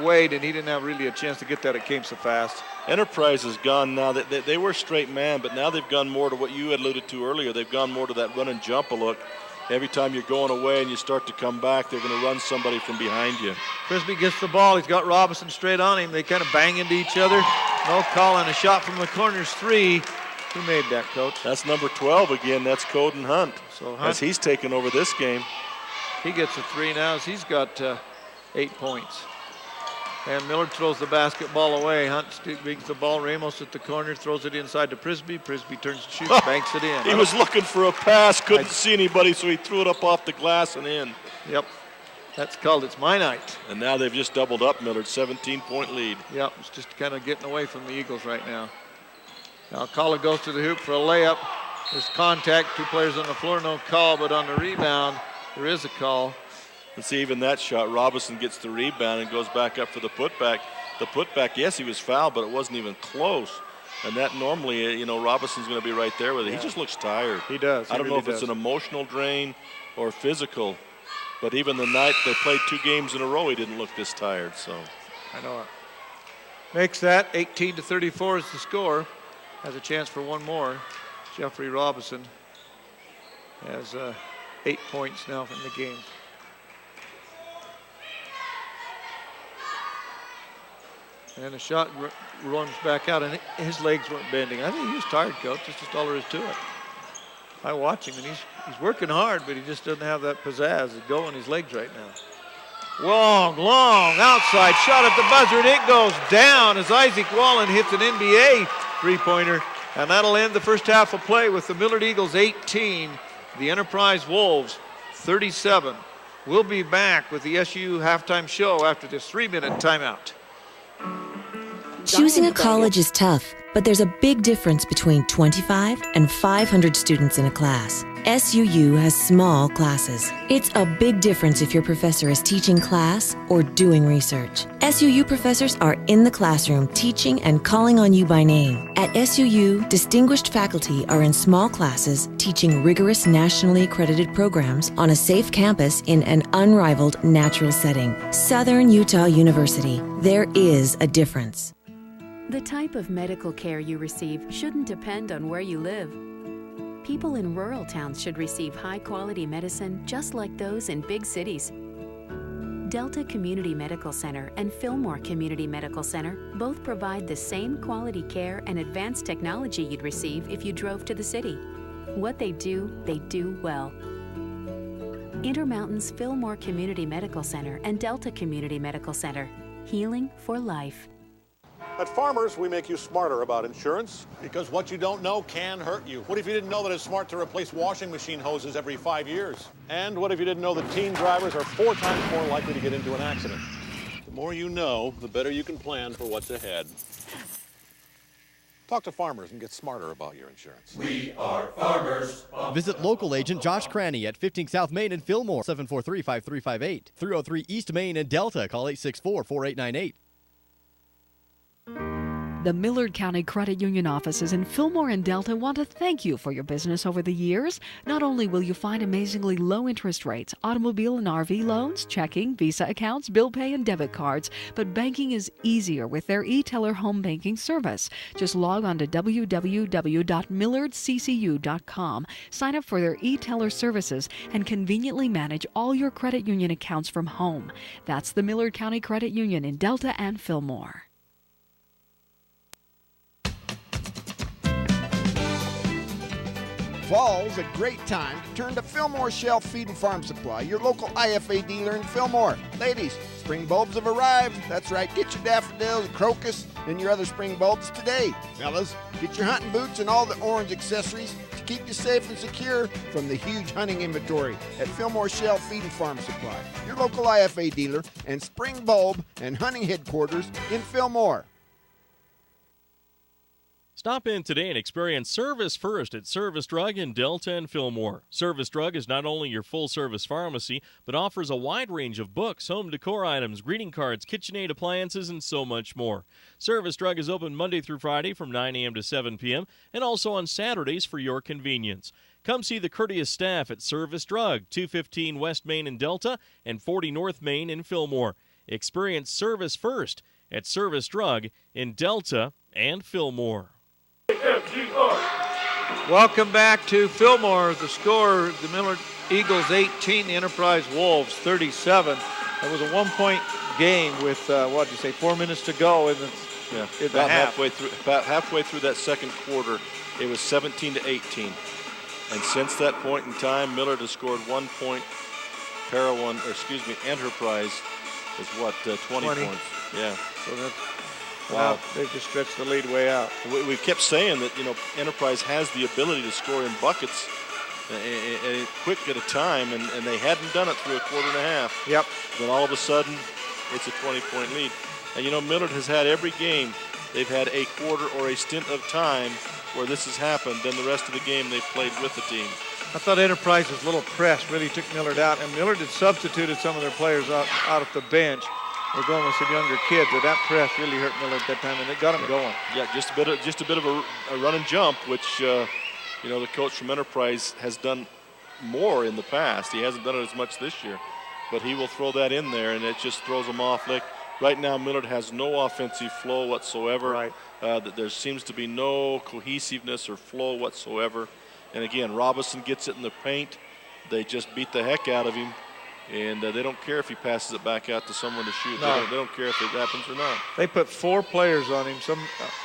Wade, and he didn't have really a chance to get that. It came so fast. Enterprise has gone now. They were straight man, but now they've gone more to what you had alluded to earlier. They've gone more to that run and jump look. every time you're going away and you start to come back, they're going to run somebody from behind you. Prisbrey gets the ball. He's got Robinson straight on him. They kind of bang into each other. No call, and a shot from the corners, 3. Who made that, Coach? That's number 12 again. That's Coden Hunt. So Hunt, as he's taken over this game. He gets a 3 now as he's got 8 points. And Millard throws the basketball away. Hunt brings the ball. Ramos at the corner, throws it inside to Prisbrey. Prisbrey turns to shoot, banks it in. He was looking for a pass, couldn't see anybody, so he threw it up off the glass and in. Yep. That's called It's My Night. And now they've just doubled up Millard, 17-point lead. Yep, it's just kind of getting away from the Eagles right now. Now Kala goes to the hoop for a layup. There's contact, 2 players on the floor, no call, but on the rebound, there is a call. And see, even that shot, Robinson gets the rebound and goes back up for the putback. The putback, yes, he was fouled, but it wasn't even close. And that normally, you know, Robinson's going to be right there with it. Yeah. He just looks tired. He does. I don't know if it's an emotional drain or physical, but even the night they played 2 games in a row, he didn't look this tired. So I know it. Makes that 18-34 is the score. Has a chance for one more. Jeffrey Robinson has 8 points now from the game. And the shot runs back out, and his legs weren't bending. I think he was tired, Coach. That's just all there is to it. I watch him, and he's working hard, but he just doesn't have that pizzazz to go in his legs right now. Long outside shot at the buzzer, and it goes down as Isaac Wallen hits an NBA three-pointer, and that'll end the first half of play with the Millard Eagles 18, the Enterprise Wolves 37. We'll be back with the SU halftime show after this 3-minute timeout. Choosing a college is tough, but there's a big difference between 25 and 500 students in a class. SUU has small classes. It's a big difference if your professor is teaching class or doing research. SUU professors are in the classroom teaching and calling on you by name. At SUU, distinguished faculty are in small classes teaching rigorous nationally accredited programs on a safe campus in an unrivaled natural setting. Southern Utah University. There is a difference. The type of medical care you receive shouldn't depend on where you live. People in rural towns should receive high-quality medicine just like those in big cities. Delta Community Medical Center and Fillmore Community Medical Center both provide the same quality care and advanced technology you'd receive if you drove to the city. What they do well. Intermountain's Fillmore Community Medical Center and Delta Community Medical Center. Healing for life. At Farmers, we make you smarter about insurance because what you don't know can hurt you. What if you didn't know that it's smart to replace washing machine hoses every 5 years? And what if you didn't know that teen drivers are 4 times more likely to get into an accident? The more you know, the better you can plan for what's ahead. Talk to Farmers and get smarter about your insurance. We are Farmers. Visit local agent Josh Cranny at 15 South Main in Fillmore, 743-5358. 303 East Main in Delta, call 864-4898. The Millard County Credit Union offices in Fillmore and Delta want to thank you for your business over the years. Not only will you find amazingly low interest rates, automobile and RV loans, checking, Visa accounts, bill pay, and debit cards, but banking is easier with their e-teller home banking service. Just log on to www.millardccu.com, sign up for their e-teller services, and conveniently manage all your credit union accounts from home. That's the Millard County Credit Union in Delta and Fillmore. Fall's a great time to turn to Fillmore Shelf Feed and Farm Supply, your local IFA dealer in Fillmore. Ladies, spring bulbs have arrived. That's right, get your daffodils, crocus, and your other spring bulbs today. Fellas, get your hunting boots and all the orange accessories to keep you safe and secure from the huge hunting inventory at Fillmore Shelf Feed and Farm Supply, your local IFA dealer and spring bulb and hunting headquarters in Fillmore. Stop in today and experience Service First at Service Drug in Delta and Fillmore. Service Drug is not only your full-service pharmacy, but offers a wide range of books, home decor items, greeting cards, KitchenAid appliances, and so much more. Service Drug is open Monday through Friday from 9 a.m. to 7 p.m. and also on Saturdays for your convenience. Come see the courteous staff at Service Drug, 215 West Main in Delta and 40 North Main in Fillmore. Experience Service First at Service Drug in Delta and Fillmore. Welcome back to Fillmore. The score, the Millard Eagles 18, the Enterprise Wolves 37. It was a 1-point game with, 4 minutes to go in the half. About halfway through that second quarter, it was 17-18. And since that point in time, Millard has scored 1 point. Enterprise is 20 points. Yeah. So that's, wow. They've just stretched the lead way out. We kept saying that, Enterprise has the ability to score in buckets quick at a time, and they hadn't done it through a quarter and a half. Yep. Then all of a sudden, it's a 20-point lead. And Millard has had every game, they've had a quarter or a stint of time where this has happened. Then the rest of the game, they've played with the team. I thought Enterprise's little press really took Millard out, and Millard had substituted some of their players out of the bench. We're going with some younger kids, but that press really hurt Millard that time, and it got him going. Yeah, just a bit of a run and jump, which the coach from Enterprise has done more in the past. He hasn't done it as much this year, but he will throw that in there, and it just throws them off. Like right now, Millard has no offensive flow whatsoever. Right. There seems to be no cohesiveness or flow whatsoever. And again, Robinson gets it in the paint. They just beat the heck out of him. And they don't care if he passes it back out to someone to shoot. No. They don't care if it happens or not. They put 4 players on him.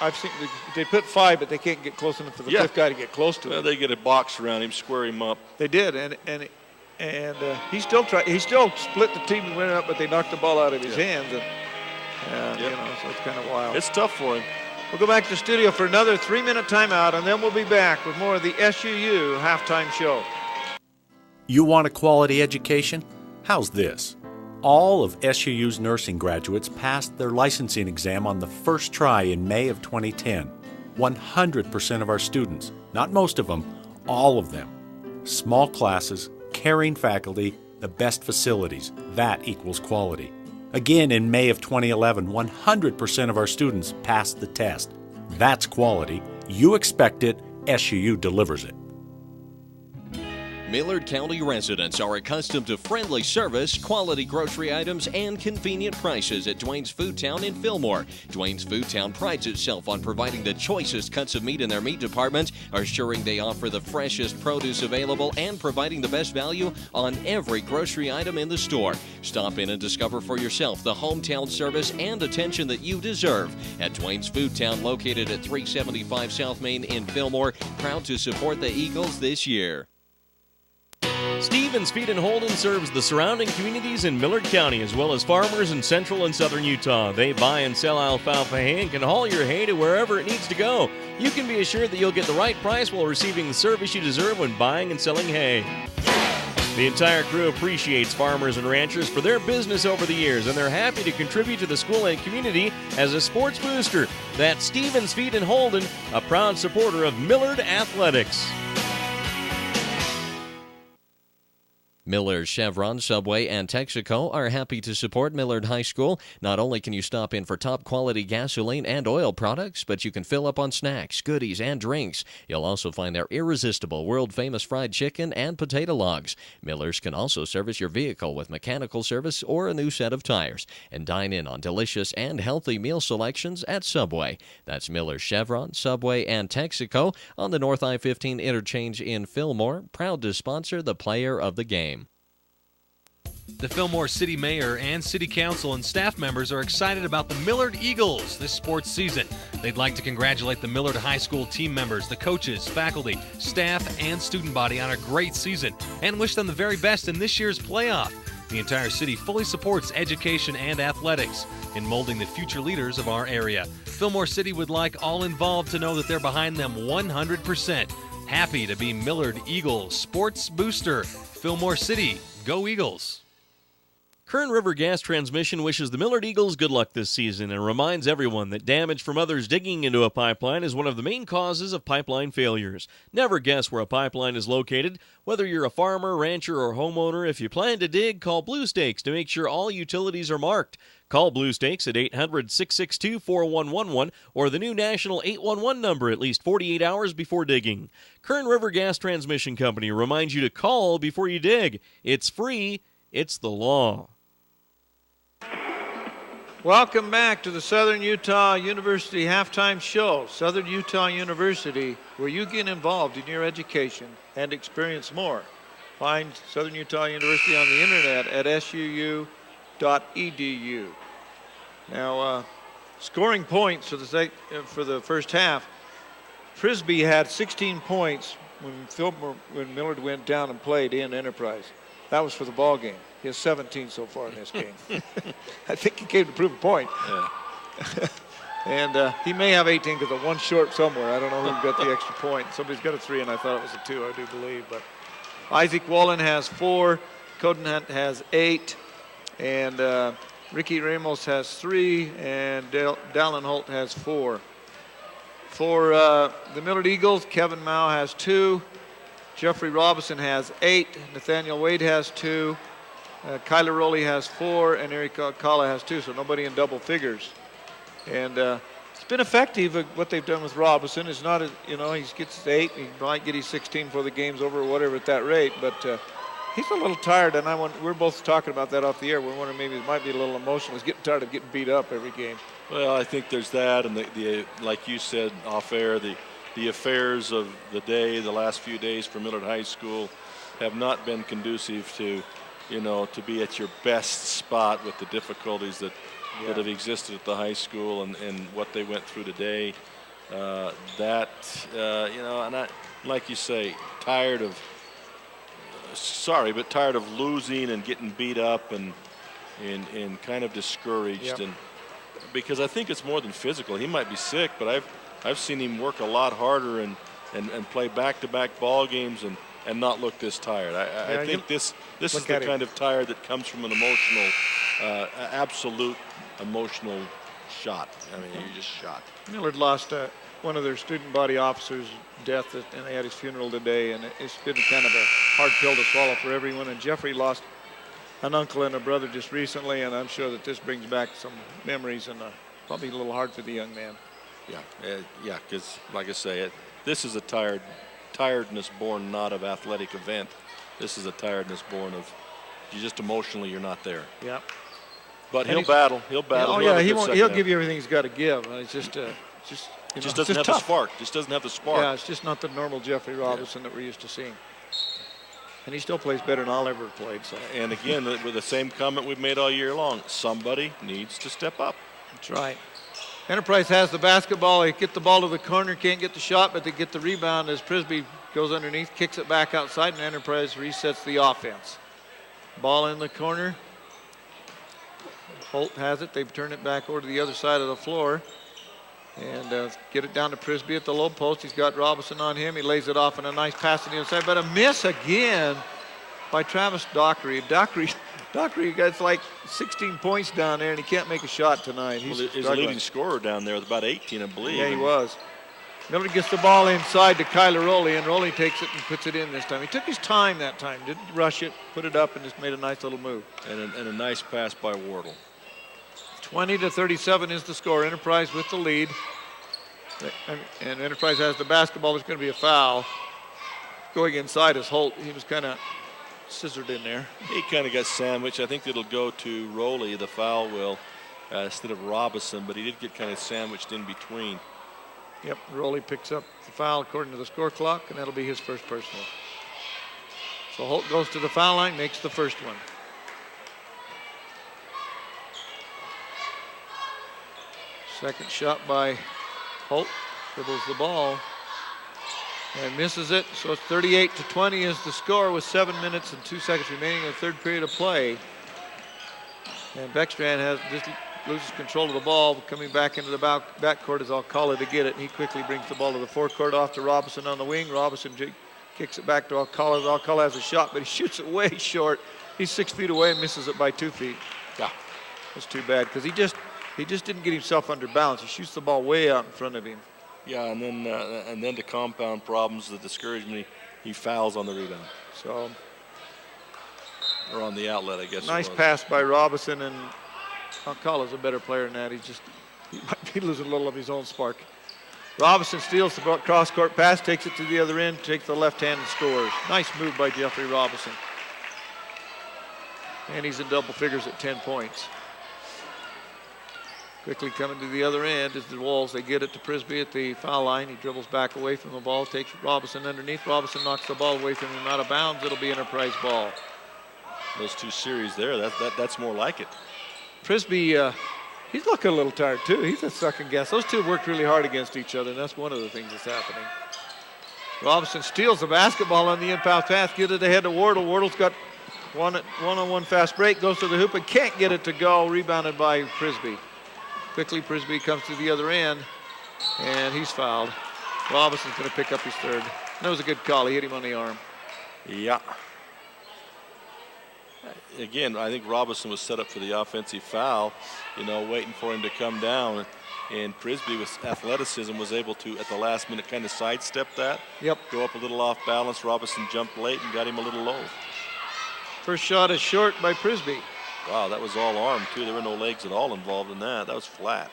I've seen they put 5, but they can't get close enough for the 5th guy to get close to him. They get a box around him, square him up. They did, and he still tried. He still split the team and went up, but they knocked the ball out of his hands. And so it's kind of wild. It's tough for him. We'll go back to the studio for another 3-minute timeout, and then we'll be back with more of the SUU halftime show. You want a quality education? How's this? All of SUU's nursing graduates passed their licensing exam on the first try in May of 2010. 100% of our students, not most of them, all of them. Small classes, caring faculty, the best facilities. That equals quality. Again, in May of 2011, 100% of our students passed the test. That's quality. You expect it, SUU delivers it. Millard County residents are accustomed to friendly service, quality grocery items, and convenient prices at Dwayne's Food Town in Fillmore. Dwayne's Food Town prides itself on providing the choicest cuts of meat in their meat department, assuring they offer the freshest produce available, and providing the best value on every grocery item in the store. Stop in and discover for yourself the hometown service and attention that you deserve at Dwayne's Food Town, located at 375 South Main in Fillmore. Proud to support the Eagles this year. Stevens Feed and Holden serves the surrounding communities in Millard County, as well as farmers in central and southern Utah. They buy and sell alfalfa hay and can haul your hay to wherever it needs to go. You can be assured that you'll get the right price while receiving the service you deserve when buying and selling hay. The entire crew appreciates farmers and ranchers for their business over the years, and they're happy to contribute to the school and community as a sports booster. That's Stevens Feed and Holden, a proud supporter of Millard Athletics. Miller, Chevron, Subway, and Texaco are happy to support Millard High School. Not only can you stop in for top-quality gasoline and oil products, but you can fill up on snacks, goodies, and drinks. You'll also find their irresistible, world-famous fried chicken and potato logs. Miller's can also service your vehicle with mechanical service or a new set of tires. And dine in on delicious and healthy meal selections at Subway. That's Miller, Chevron, Subway, and Texaco on the North I-15 interchange in Fillmore. Proud to sponsor the player of the game. The Fillmore City Mayor and City Council and staff members are excited about the Millard Eagles this sports season. They'd like to congratulate the Millard High School team members, the coaches, faculty, staff, and student body on a great season and wish them the very best in this year's playoff. The entire city fully supports education and athletics in molding the future leaders of our area. Fillmore City would like all involved to know that they're behind them 100%. Happy to be Millard Eagles Sports Booster. Fillmore City, go Eagles! Kern River Gas Transmission wishes the Millard Eagles good luck this season and reminds everyone that damage from others digging into a pipeline is one of the main causes of pipeline failures. Never guess where a pipeline is located. Whether you're a farmer, rancher, or homeowner, if you plan to dig, call Blue Stakes to make sure all utilities are marked. Call Blue Stakes at 800-662-4111 or the new national 811 number at least 48 hours before digging. Kern River Gas Transmission Company reminds you to call before you dig. It's free. It's the law. Welcome back to the Southern Utah University Halftime Show. Southern Utah University, where you get involved in your education and experience more. Find Southern Utah University on the internet at suu.edu. Now, scoring points for the first half. Prisbrey had 16 points when Millard went down and played in Enterprise. That was for the ball game. He has 17 so far in this game. I think he came to prove a point. Yeah. And he may have 18 because of one short somewhere. I don't know who got the extra point. Somebody's got a 3, and I thought it was a 2, I do believe. But Isaac Wallen has 4, Coden Hunt has 8, and Ricky Ramos has 3, and Dallin Holt has 4. For the Millard Eagles, Kevin Mao has 2, Jeffrey Robinson has 8, Nathaniel Wade has 2, Kyler Rowley has 4, and Eric Alcala has 2, so nobody in double figures. And it's been effective. What they've done with Robinson is not, he gets 8, he might get his 16 before the game's over or whatever at that rate, but he's a little tired, and we're both talking about that off the air. We're wondering maybe it might be a little emotional. He's getting tired of getting beat up every game. Well, I think there's that, and the like you said off air, the affairs of the day, the last few days for Millard High School have not been conducive to, to be at your best spot with the difficulties that have existed at the high school and what they went through today. And like you say, tired of losing and getting beat up and kind of discouraged. Yep. And because I think it's more than physical. He might be sick, but I've seen him work a lot harder and play back-to-back ball games and not look this tired. I think this is the kind of tired that comes from an emotional, absolute emotional shot. I mean, you're just shot. Millard lost one of their student body officers' death, and they had his funeral today, and it's been kind of a hard pill to swallow for everyone. And Jeffrey lost an uncle and a brother just recently, and I'm sure that this brings back some memories, and probably a little hard for the young man. Yeah, because like I say, this is a tiredness born not of athletic event. This is a tiredness born of just emotionally you're not there. Yeah. But he'll battle. He'll battle. Oh yeah, he'll give you everything he's got to give. It's just doesn't have the spark. Just doesn't have the spark. Yeah, it's just not the normal Jeffrey Robinson that we're used to seeing. And he still plays better than I'll ever played. So. And again, with the same comment we've made all year long, somebody needs to step up. That's right. Enterprise has the basketball. They get the ball to the corner, can't get the shot, but they get the rebound as Prisbrey goes underneath, kicks it back outside, and Enterprise resets the offense. Ball in the corner. Holt has it. They've turned it back over to the other side of the floor. And get it down to Prisbrey at the low post. He's got Robinson on him. He lays it off, and a nice pass on the inside, but a miss again by Travis Dockery. Dockery gets like 16 points down there, and he can't make a shot tonight. He's his leading scorer down there with about 18, I believe. Yeah, he was. Millard gets the ball inside to Kyler Rowley, and Rowley takes it and puts it in this time. He took his time that time, didn't rush it, put it up, and just made a nice little move. And a nice pass by Wardle. 20-37 is the score. Enterprise with the lead. And Enterprise has the basketball. There's going to be a foul. Going inside is Holt. He was kind of scissored in there. He kind of got sandwiched. I think it'll go to Rowley, the foul will, instead of Robinson, but he did get kind of sandwiched in between. Yep, Rowley picks up the foul according to the score clock, and that'll be his first personal. So Holt goes to the foul line, makes the first one. Second shot by Holt, dribbles the ball and misses it. So it's 38-20 is the score with 7 minutes and 2 seconds remaining in the third period of play. And Beckstrand just loses control of the ball, coming back into the backcourt as Alcala to get it. And he quickly brings the ball to the forecourt off to Robinson on the wing. Robinson kicks it back to Alcala. Alcala has a shot, but he shoots it way short. He's 6 feet away and misses it by 2 feet. Yeah, that's too bad because he just didn't get himself under balance. He shoots the ball way out in front of him. Yeah, and then to compound problems, the discouragement, he fouls on the rebound. So, or on the outlet, I guess. Nice pass by Robinson, and Alcala's a better player than that. He might be losing a little of his own spark. Robinson steals the cross-court pass, takes it to the other end, takes the left hand and scores. Nice move by Jeffrey Robinson. And he's in double figures at 10 points. Quickly coming to the other end is the Wolves. They get it to Prisbrey at the foul line. He dribbles back away from the ball, takes Robinson underneath. Robinson knocks the ball away from him out of bounds. It'll be Enterprise ball. Those two series there, that's more like it. Prisbrey, he's looking a little tired too. He's a second guess. Those two worked really hard against each other, and that's one of the things that's happening. Robinson steals the basketball on the inbound pass, gets it ahead to Wardle. Wardle's got one-on-one fast break, goes to the hoop and can't get it to go. Rebounded by Prisbrey. Quickly, Prisbrey comes to the other end, and he's fouled. Robinson's going to pick up his third. That was a good call. He hit him on the arm. Yeah. Again, I think Robinson was set up for the offensive foul, waiting for him to come down. And Prisbrey, with athleticism, was able to, at the last minute, kind of sidestep that. Yep. Go up a little off balance. Robinson jumped late and got him a little low. First shot is short by Prisbrey. Wow, that was all arm, too. There were no legs at all involved in that. That was flat.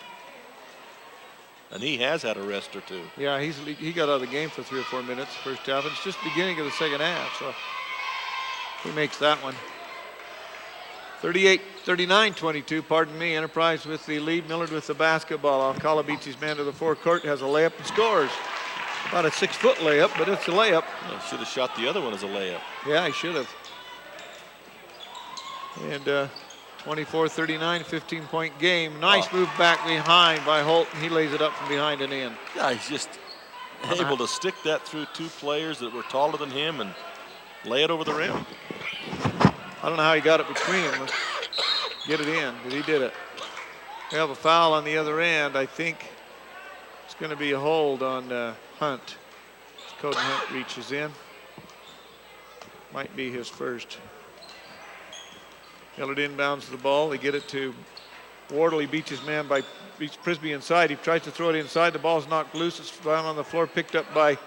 And he has had a rest or two. Yeah, he got out of the game for 3 or 4 minutes first half. It's just the beginning of the second half, so he makes that one. 39-22, pardon me. Enterprise with the lead. Millard with the basketball. Alcala beats his man to the forecourt, has a layup and scores. About a 6-foot layup, but it's a layup. Well, should have shot the other one as a layup. Yeah, he should have. And 24-39, 15-point game. Nice move back behind by Holt, and he lays it up from behind and in. Yeah, he's just able to stick that through two players that were taller than him and lay it over the rim. I don't know how he got it between them. Get it in, but he did it. We have a foul on the other end. I think it's going to be a hold on Hunt. Coden Hunt reaches in. Might be his first. Millard inbounds the ball. They get it to Wardle. He beats his man beats Prisbrey inside. He tries to throw it inside. The ball's knocked loose. It's down on the floor, picked up by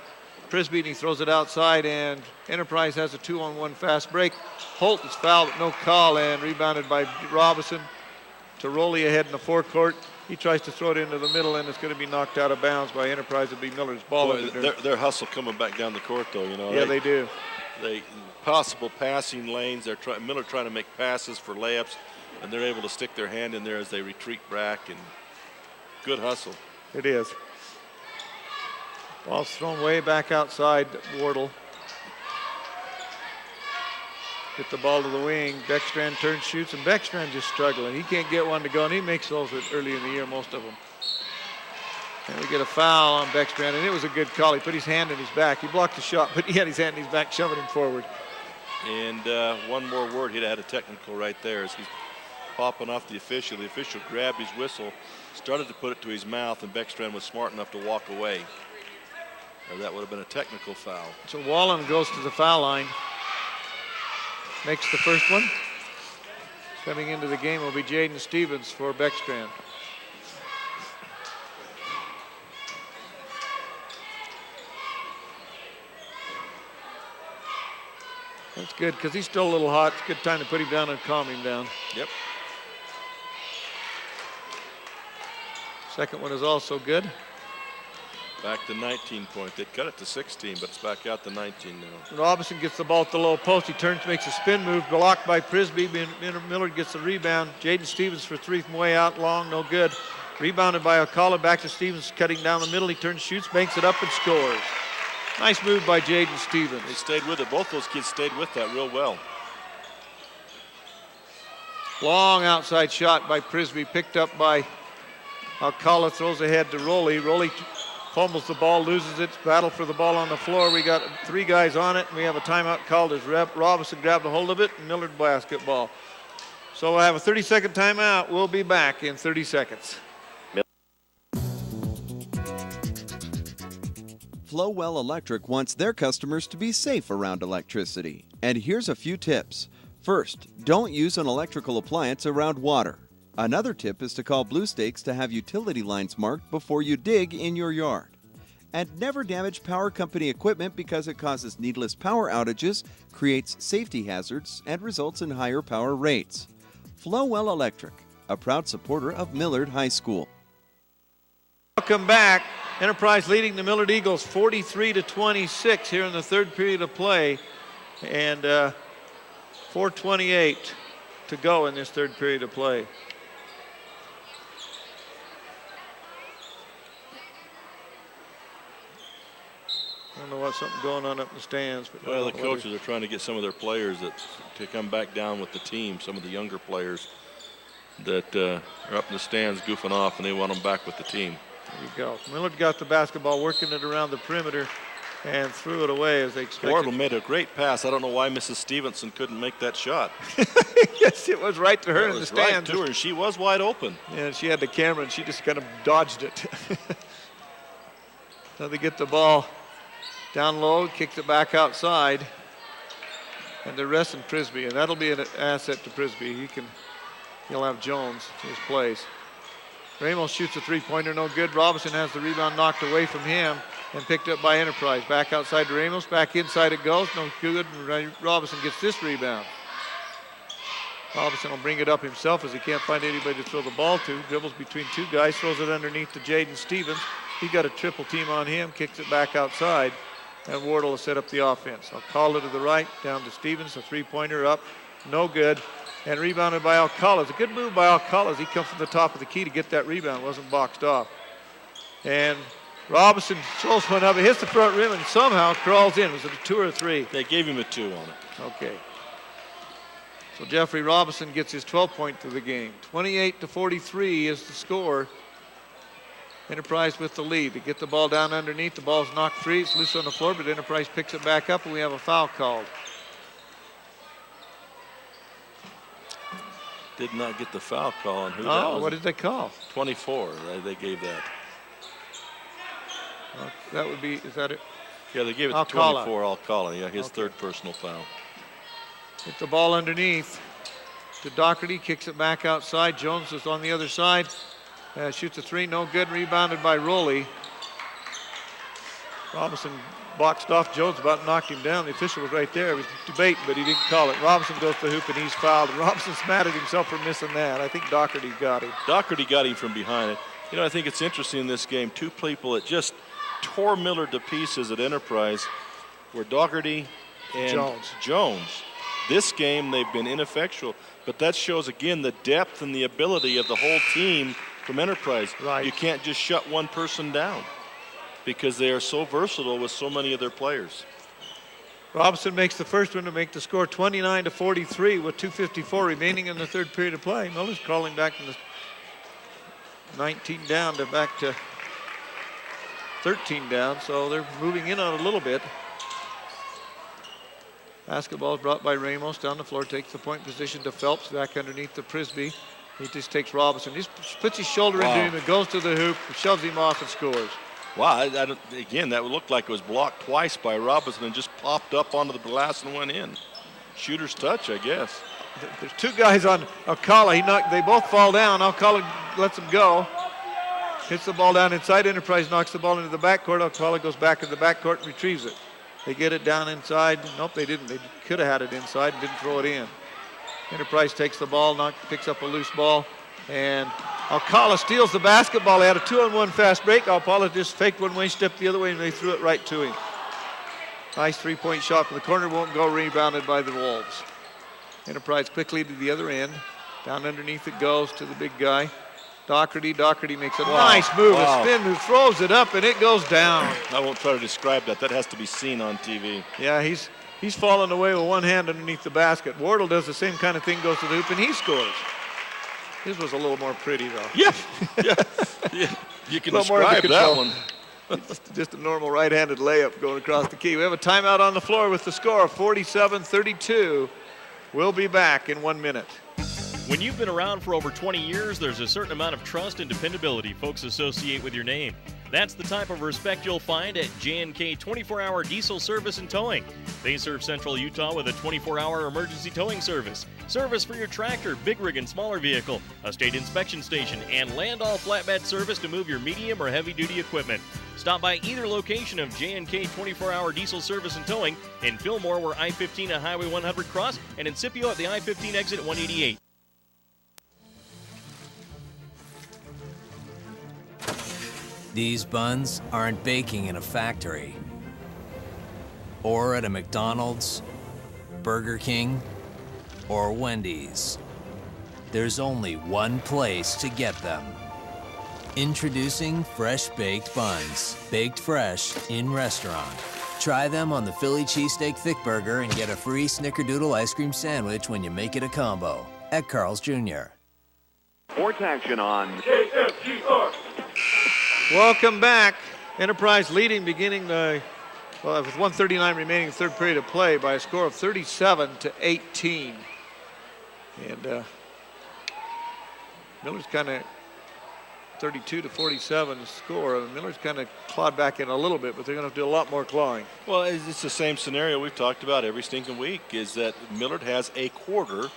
Prisbrey, and he throws it outside, and Enterprise has a 2-on-1 fast break. Holt is fouled, but no call, and rebounded by Robinson. To Rowley ahead in the forecourt. He tries to throw it into the middle, and it's going to be knocked out of bounds by Enterprise. It'll be Millard's ball. Boy, their hustle coming back down the court, though, Yeah, they do. Possible passing lanes. Millard trying to make passes for layups, and they're able to stick their hand in there as they retreat back, and good hustle. It is. Ball's thrown way back outside Wardle. Get the ball to the wing. Beckstrand turns, shoots, and Beckstrand just struggling. He can't get one to go, and he makes those early in the year, most of them. And we get a foul on Beckstrand, and it was a good call. He put his hand in his back. He blocked the shot, but he had his hand in his back, shoving him forward. And one more word, he'd had a technical right there as he's popping off the official. The official grabbed his whistle, started to put it to his mouth, and Beckstrand was smart enough to walk away. Or that would have been a technical foul. So Wallen goes to the foul line. Makes the first one. Coming into the game will be Jaden Stevens for Beckstrand. That's good because he's still a little hot. It's a good time to put him down and calm him down. Yep. Second one is also good. Back to 19 point. They cut it to 16, but it's back out to 19 now. Robinson gets the ball at the low post. He turns, makes a spin move, blocked by Prisbrey. Millard gets the rebound. Jaden Stevens for three from way out long, no good. Rebounded by Alcala, back to Stevens, cutting down the middle. He turns, shoots, banks it up, and scores. Nice move by Jaden Stevens. They stayed with it. Both those kids stayed with that real well. Long outside shot by Prisbrey, picked up by Alcala, throws ahead to Rowley. Rowley fumbles the ball, loses it. Battle for the ball on the floor. We got three guys on it, and we have a timeout called as Robinson grabbed a hold of it, and Millard basketball. So we'll have a 30-second timeout. We'll be back in 30 seconds. Flowell Electric wants their customers to be safe around electricity. And here's a few tips. First, don't use an electrical appliance around water. Another tip is to call Blue Stakes to have utility lines marked before you dig in your yard. And never damage power company equipment because it causes needless power outages, creates safety hazards, and results in higher power rates. Flowell Electric, a proud supporter of Millard High School. Welcome back. Enterprise leading the Millard Eagles 43-26 here in the third period of play. And 4:28 to go in this third period of play. I don't know what's something going on up in the stands. But well, the coaches are trying to get some of their players to come back down with the team, some of the younger players that are up in the stands goofing off, and they want them back with the team. There you go. Millard got the basketball, working it around the perimeter, and threw it away as they expected. Wardle made a great pass. I don't know why Mrs. Stevenson couldn't make that shot. Yes, it was right to her in the stands. Right to her, and she was wide open. Yeah, she had the camera, and she just kind of dodged it. Now they get the ball down low, kicks it back outside, and they're resting Prisbrey, and that'll be an asset to Prisbrey. He'll have Jones in his place. Ramos shoots a three-pointer, no good. Robinson has the rebound knocked away from him and picked up by Enterprise. Back outside to Ramos, back inside it goes, no good. Robinson gets this rebound. Robinson will bring it up himself as he can't find anybody to throw the ball to. Dribbles between two guys, throws it underneath to Jaden Stevens. He got a triple team on him, kicks it back outside, and Wardle will set up the offense. I'll call it to the right, down to Stevens, a three-pointer up, no good, and rebounded by Alcala. It's a good move by Alcala. He comes from the top of the key to get that rebound, wasn't boxed off. And Robinson throws one up, it hits the front rim, and somehow crawls in. Was it a 2 or a 3? They gave him a 2 on it. Okay. So Jeffrey Robinson gets his 12th point to the game. 28-43 is the score. Enterprise with the lead. They get the ball down underneath. The ball's knocked free. It's loose on the floor, but Enterprise picks it back up, and we have a foul called. Did not get the foul call on who that was. Oh, what did they call? 24, right? They gave that. That would be, is that it? Yeah, they gave it Alcala. to 24, Alcala. Yeah, his third personal foul. Hit the ball underneath to Doherty, kicks it back outside. Jones is on the other side. Shoots a 3, no good, rebounded by Rowley. Robinson boxed off Jones, about knocked him down. The official was right there. He was debating, but he didn't call it. Robinson goes to the hoop, and he's fouled. And Robinson's mad at himself for missing that. I think Doherty got him. Doherty got him from behind it. You know, I think it's interesting in this game, two people that just tore Millard to pieces at Enterprise were Doherty and Jones. This game, they've been ineffectual, but that shows, again, the depth and the ability of the whole team from Enterprise. Right. You can't just shut one person down because they are so versatile with so many of their players. Robinson makes the first one to make the score 29-43 with 2:54 remaining in the third period of play. Miller's crawling back from the 19 down to back to 13 down, so they're moving in on a little bit. Basketball is brought by Ramos down the floor, takes the point position to Phelps, back underneath to Prisbrey. He just takes Robinson. He just puts his shoulder into him and goes to the hoop, shoves him off and scores. Wow, again, that would look like it was blocked twice by Robinson and just popped up onto the glass and went in. Shooter's touch, I guess. There's two guys on Alcala. They both fall down. Alcala lets them go. Hits the ball down inside. Enterprise knocks the ball into the backcourt. Alcala goes back into the backcourt and retrieves it. They get it down inside. Nope, they didn't. They could have had it inside and didn't throw it in. Enterprise takes the ball, picks up a loose ball, and Alcala steals the basketball. They had a 2-on-1 fast break. Alcala just faked one way, stepped the other way, and they threw it right to him. Nice three-point shot from the corner, won't go, rebounded by the Wolves. Enterprise quickly to the other end. Down underneath it goes to the big guy. Doherty makes a nice move, a spin move, throws it up, and it goes down. I won't try to describe that. That has to be seen on TV. Yeah, he's falling away with one hand underneath the basket. Wardle does the same kind of thing, goes to the hoop, and he scores. His was a little more pretty, though. Yeah. You can describe that one. Just a normal right-handed layup going across the key. We have a timeout on the floor with the score of 47-32. We'll be back in 1 minute. When you've been around for over 20 years, there's a certain amount of trust and dependability folks associate with your name. That's the type of respect you'll find at J&K 24-hour diesel service and towing. They serve Central Utah with a 24-hour emergency towing service, service for your tractor, big rig, and smaller vehicle, a state inspection station, and land-all flatbed service to move your medium or heavy-duty equipment. Stop by either location of J&K 24-hour diesel service and towing in Fillmore, where I-15 and Highway 100 cross, and in Scipio at the I-15 exit at 188. These buns aren't baking in a factory or at a McDonald's, Burger King, or Wendy's. There's only one place to get them. Introducing fresh baked buns, baked fresh in restaurant. Try them on the Philly Cheesesteak Thick Burger and get a free Snickerdoodle ice cream sandwich when you make it a combo at Carl's Jr. Sports action on KFGR. Welcome back. Enterprise leading beginning the, well, with 1:39 remaining, third period of play by a score of 37-18. And Miller's kind of 32-47 score. Miller's kind of clawed back in a little bit, but they're going to do a lot more clawing. Well, it's the same scenario we've talked about every stinking week, is that Millard has a quarter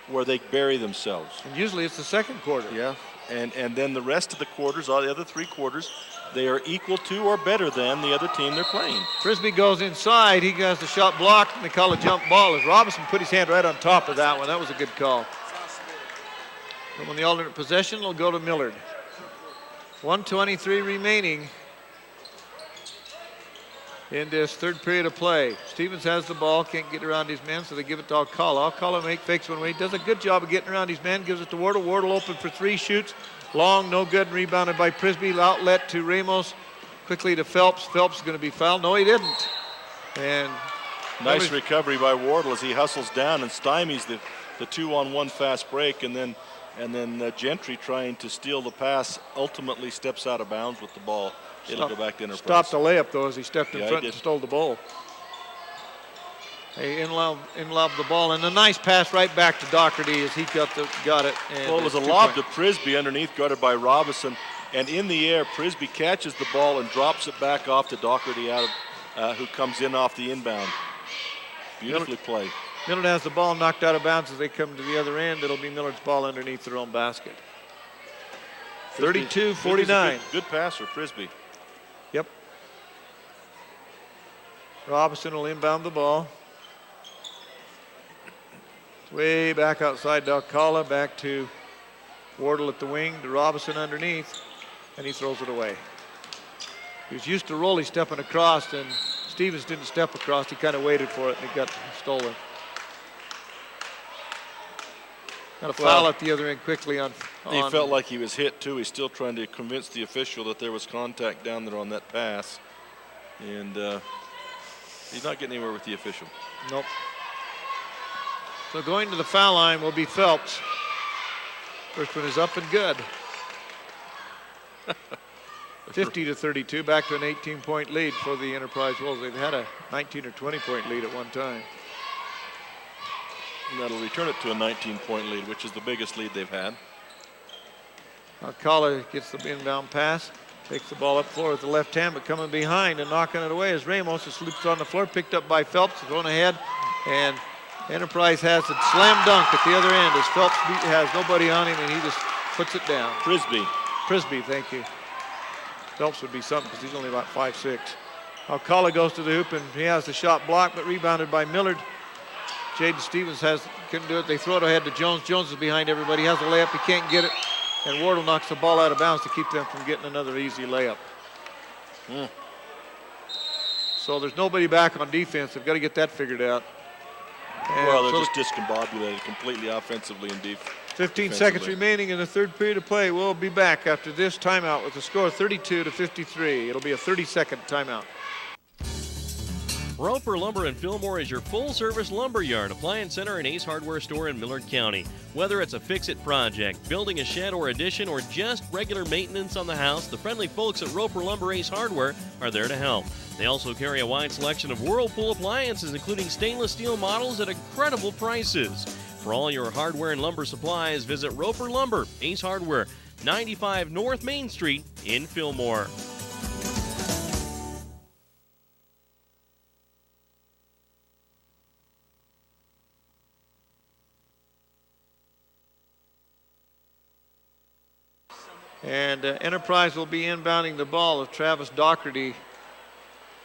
where they bury themselves. And usually it's the second quarter. Yeah, and then the rest of the quarters, all the other 3 quarters, they are equal to or better than the other team they're playing. Prisbrey goes inside. He has the shot blocked, and they call a jump ball as Robinson put his hand right on top of that one. That was a good call. And when the alternate possession will go to Millard. 1:23 remaining in this third period of play. Stevens has the ball, can't get around his man, so they give it to Alcala. Alcala fakes one way. He does a good job of getting around his man, gives it to Wardle. Wardle open for 3, shoots. Long, no good, and rebounded by Prisbrey. Outlet to Ramos, quickly to Phelps. Phelps is going to be fouled. No, he didn't. And nice recovery by Wardle as he hustles down and stymies the 2-on-1 fast break, and then Gentry, trying to steal the pass, ultimately steps out of bounds with the ball. It'll go back to Enterprise. Stopped the layup, though, as he stepped in front and stole the ball. They in-lob the ball, and a nice pass right back to Doherty as he got it. And well, it was a lob to Prisbrey underneath, guarded by Robinson, and in the air, Prisbrey catches the ball and drops it back off to Doherty, who comes in off the inbound. Beautifully played. Millard has the ball knocked out of bounds as they come to the other end. It'll be Millard's ball underneath their own basket. 32-49. Good passer, Prisbrey. Yep. Robinson will inbound the ball. It's way back outside to Alcala, back to Wardle at the wing, to Robinson underneath, and he throws it away. He was used to Rolly stepping across, and Stevens didn't step across. He kind of waited for it, and it got stolen. Got a foul at the other end quickly on. He felt like he was hit too. He's still trying to convince the official that there was contact down there on that pass. And he's not getting anywhere with the official. Nope. So going to the foul line will be Phelps. First one is up and good. 50-32, back to an 18-point lead for the Enterprise Wolves. They've had a 19 or 20-point lead at one time. And that'll return it to a 19-point lead, which is the biggest lead they've had. Alcala gets the inbound pass, takes the ball up floor with the left hand, but coming behind and knocking it away is Ramos. It slips on the floor, picked up by Phelps, thrown ahead, and Enterprise has a slam dunk at the other end as Phelps has nobody on him, and he just puts it down. Prisbrey, thank you. Phelps would be something because he's only about 5'6". Alcala goes to the hoop, and he has the shot blocked, but rebounded by Millard. Jaden Stevens couldn't do it. They throw it ahead to Jones. Jones is behind everybody. He has a layup. He can't get it. And Wardle knocks the ball out of bounds to keep them from getting another easy layup. So there's nobody back on defense. They've got to get that figured out. And well, they're just discombobulated completely offensively and 15 seconds remaining in the third period of play. We'll be back after this timeout with a score of 32-53. It'll be a 30-second timeout. Roper Lumber in Fillmore is your full-service lumber yard, appliance center, and Ace Hardware store in Millard County. Whether it's a fix-it project, building a shed or addition, or just regular maintenance on the house, the friendly folks at Roper Lumber Ace Hardware are there to help. They also carry a wide selection of Whirlpool appliances, including stainless steel models at incredible prices. For all your hardware and lumber supplies, visit Roper Lumber Ace Hardware, 95 North Main Street in Fillmore. And Enterprise will be inbounding the ball if Travis Doherty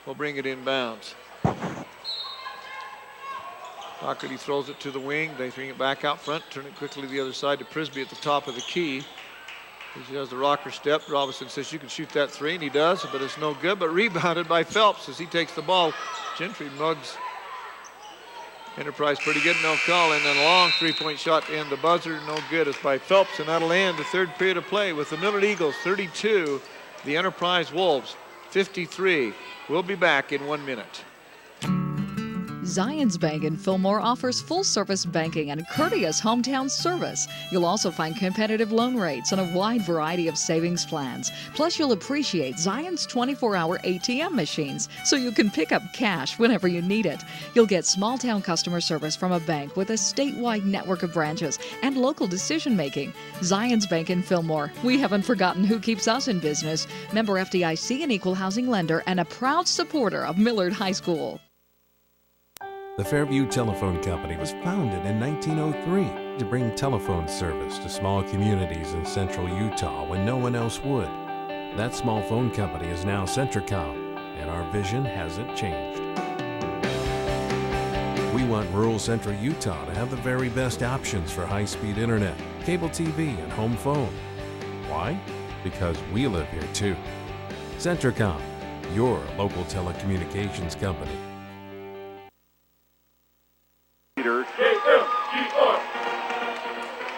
will bring it inbounds. Doherty throws it to the wing. They bring it back out front, turn it quickly to the other side to Prisbrey at the top of the key. He does the rocker step. Robinson says you can shoot that three, and he does, but it's no good. But rebounded by Phelps as he takes the ball. Gentry mugs Enterprise pretty good, no call, and then a long three-point shot to end the buzzer, no good. It's by Phelps, and that'll end the third period of play with the Millard Eagles 32, the Enterprise Wolves 53. We'll be back in 1 minute. Zions Bank in Fillmore offers full-service banking and courteous hometown service. You'll also find competitive loan rates and a wide variety of savings plans. Plus, you'll appreciate Zions 24-hour ATM machines so you can pick up cash whenever you need it. You'll get small-town customer service from a bank with a statewide network of branches and local decision-making. Zions Bank in Fillmore. We haven't forgotten who keeps us in business. Member FDIC, an equal housing lender, and a proud supporter of Millard High School. The Fairview Telephone Company was founded in 1903 to bring telephone service to small communities in central Utah when no one else would. That small phone company is now Centricom, and our vision hasn't changed. We want rural central Utah to have the very best options for high-speed internet, cable TV, and home phone. Why? Because we live here too. Centricom, your local telecommunications company.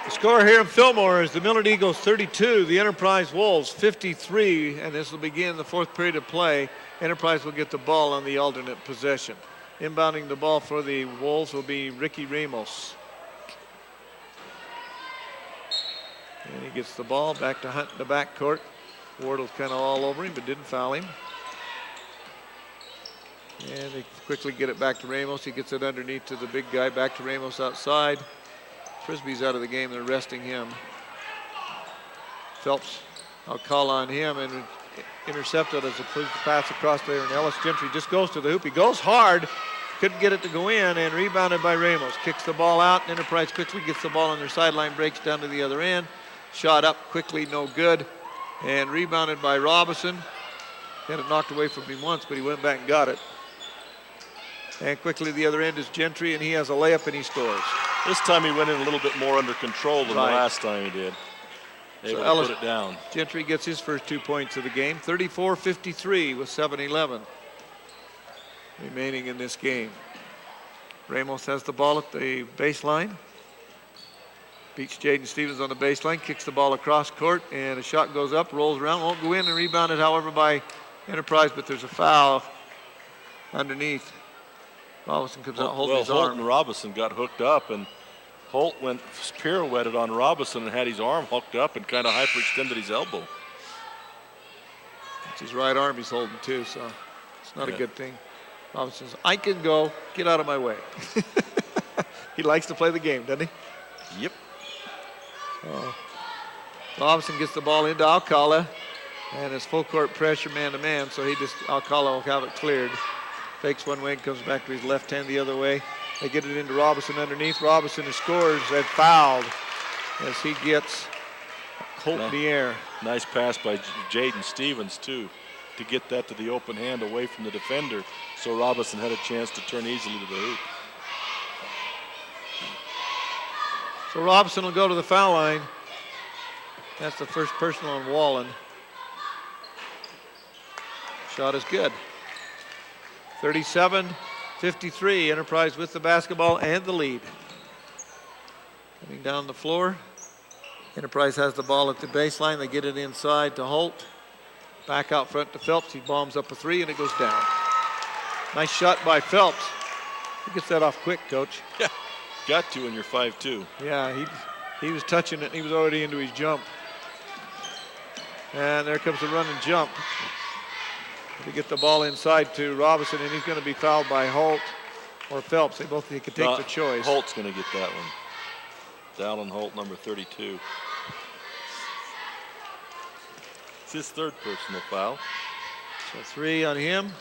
The score here in Fillmore is the Millard Eagles 32, the Enterprise Wolves 53, and this will begin the fourth period of play. Enterprise will get the ball on the alternate possession. Inbounding the ball for the Wolves will be Ricky Ramos. And he gets the ball back to Hunt in the backcourt. Wardle's kind of all over him, but didn't foul him. And they quickly get it back to Ramos. He gets it underneath to the big guy. Back to Ramos outside. Prisbrey's out of the game. They're resting him. Phelps, I'll call on him, and intercepted as a pass across there. And Ellis Gentry just goes to the hoop. He goes hard. Couldn't get it to go in, and rebounded by Ramos. Kicks the ball out, and Enterprise quickly gets the ball on their sideline, breaks down to the other end. Shot up quickly, no good. And rebounded by Robinson. Had it knocked away from him once, but he went back and got it. And quickly the other end is Gentry, and he has a layup and he scores. This time he went in a little bit more under control than the last time he did. Able to put it down. Gentry gets his first 2 points of the game. 34-53 with 7:11 remaining in this game. Ramos has the ball at the baseline. Beats Jaden Stevens on the baseline, kicks the ball across court, and a shot goes up, rolls around, won't go in, and rebounded, however, by Enterprise, but there's a foul underneath. Robinson comes out holding his Holt arm. and Robinson got hooked up, and Holt went pirouetted on Robinson and had his arm hooked up and kind of hyperextended his elbow. It's his right arm he's holding too, so it's not a good thing. Robinson says, I can go, get out of my way. He likes to play the game, doesn't he? Yep. Robinson gets the ball into Alcala, and it's full court pressure man-to-man, so Alcala will have it cleared. Fakes one way, comes back to his left hand the other way. They get it into Robinson underneath. Robinson, who scores, and fouled as he gets Holt in the air. Nice pass by Jaden Stevens, too, to get that to the open hand away from the defender, so Robinson had a chance to turn easily to the hoop. So Robinson will go to the foul line. That's the first personal on Wallen. Shot is good. 37-53, Enterprise with the basketball and the lead. Coming down the floor. Enterprise has the ball at the baseline. They get it inside to Holt. Back out front to Phelps. He bombs up a three, and it goes down. Nice shot by Phelps. He gets that off quick, Coach. Yeah, got to when you're 5'2". Yeah, he was touching it, and he was already into his jump. And there comes the run and jump. To get the ball inside to Robinson, and he's going to be fouled by Holt or Phelps. They could take the choice. Holt's going to get that one. Dallin Holt, number 32. It's his third personal foul. So 3 on him.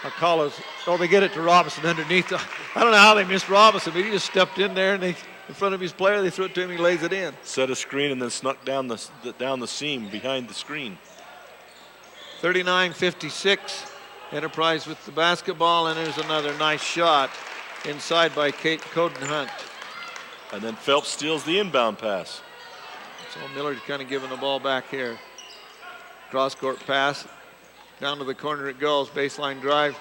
They get it to Robinson underneath. I don't know how they missed Robinson, but he just stepped in there, and in front of his player, they threw it to him, he lays it in. Set a screen and then snuck down the seam behind the screen. 39-56, Enterprise with the basketball, and there's another nice shot inside by Coden Hunt. And then Phelps steals the inbound pass. So Millard kind of giving the ball back here. Cross-court pass, down to the corner it goes, baseline drive.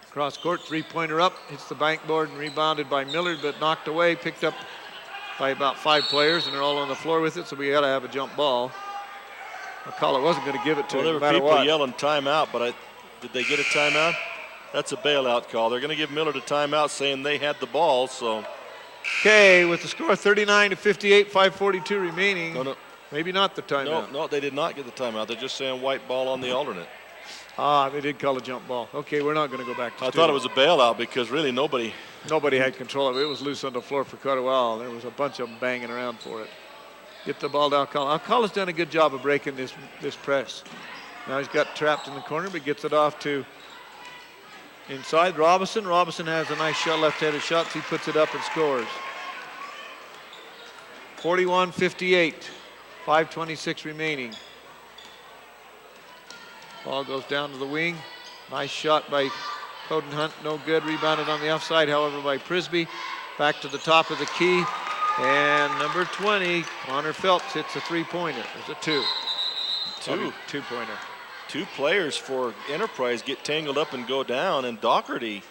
Cross-court, three-pointer up, hits the backboard and rebounded by Millard, but knocked away, picked up by about 5 players, and they're all on the floor with it, so we got to have a jump ball. McCullough wasn't going to give it to him, there no were matter people what. yelling timeout, but Did they get a timeout? That's a bailout call. They're going to give Millard a timeout saying they had the ball, so. Okay, with the score 39-58, 5:42 remaining. No. Maybe not the timeout. No, they did not get the timeout. They're just saying white ball on the alternate. They did call a jump ball. Okay, we're not going to go back to I thought it was a bailout because really nobody had control of it. It was loose on the floor for quite a while. There was a bunch of them banging around for it. Get the ball to Alcala. Alcala's done a good job of breaking this press. Now he's got trapped in the corner, but gets it off to inside Robinson. Robinson has a nice shot, left-handed shot, so he puts it up and scores. 41-58, 5:26 remaining. Ball goes down to the wing. Nice shot by Coden Hunt, no good. Rebounded on the offside, however, by Prisbrey. Back to the top of the key. And number 20, Connor Phelps hits a three-pointer. There's a two-pointer. Two players for Enterprise get tangled up and go down, and Doherty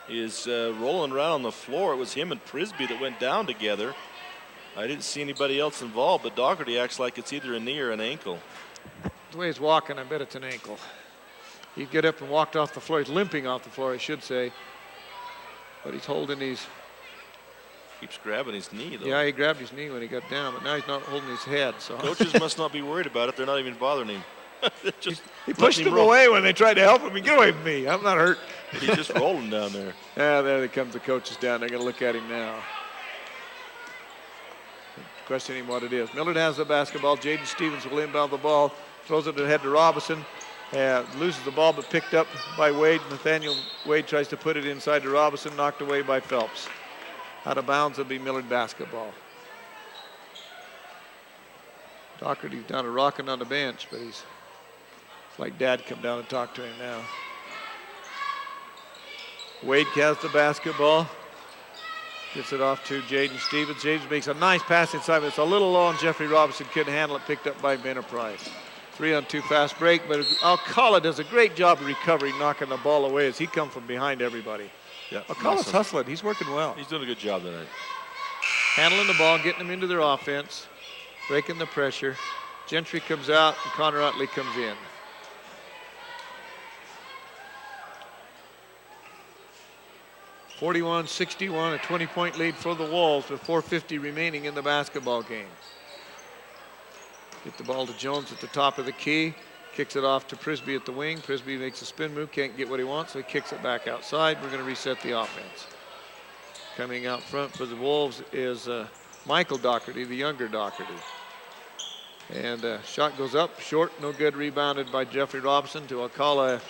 is rolling around on the floor. It was him and Prisbrey that went down together. I didn't see anybody else involved, but Doherty acts like it's either a knee or an ankle. The way he's walking, I bet it's an ankle. He'd get up and walked off the floor. He's limping off the floor, I should say. But he's holding these. Keeps grabbing his knee, though. Yeah, he grabbed his knee when he got down, but now he's not holding his head. So coaches must not be worried about it. They're not even bothering him. He pushed him away when they tried to help him. Get away from me. I'm not hurt. He's just rolling down there. Yeah, there comes the coaches down. They're going to look at him now. Questioning what it is. Millard has the basketball. Jaden Stevens will inbound the ball. Throws it ahead to Robinson. Loses the ball, but picked up by Wade. Nathaniel Wade tries to put it inside to Robinson. Knocked away by Phelps. Out of bounds, it'll be Millard basketball. Doherty's down to rocking on the bench, but it's like Dad come down and talk to him now. Wade has the basketball. Gets it off to Jaden Stevens. Jaden makes a nice pass inside, but it's a little low, and Jeffrey Robinson couldn't handle it. Picked up by Enterprise. 3-on-2 fast break, but Alcala does a great job of recovering, knocking the ball away as he comes from behind everybody. Yeah, Alcala's hustling. He's working well. He's doing a good job tonight. Handling the ball, getting them into their offense, breaking the pressure. Gentry comes out, and Connor Utley comes in. (41-61), a 20-point lead for the Wolves with 4:50 remaining in the basketball game. Get the ball to Jones at the top of the key. Kicks it off to Prisbrey at the wing. Prisbrey makes a spin move, can't get what he wants, so he kicks it back outside. We're going to reset the offense. Coming out front for the Wolves is Michael Doherty, the younger Doherty. And shot goes up, short, no good. Rebounded by Jeffrey Robinson to Alcala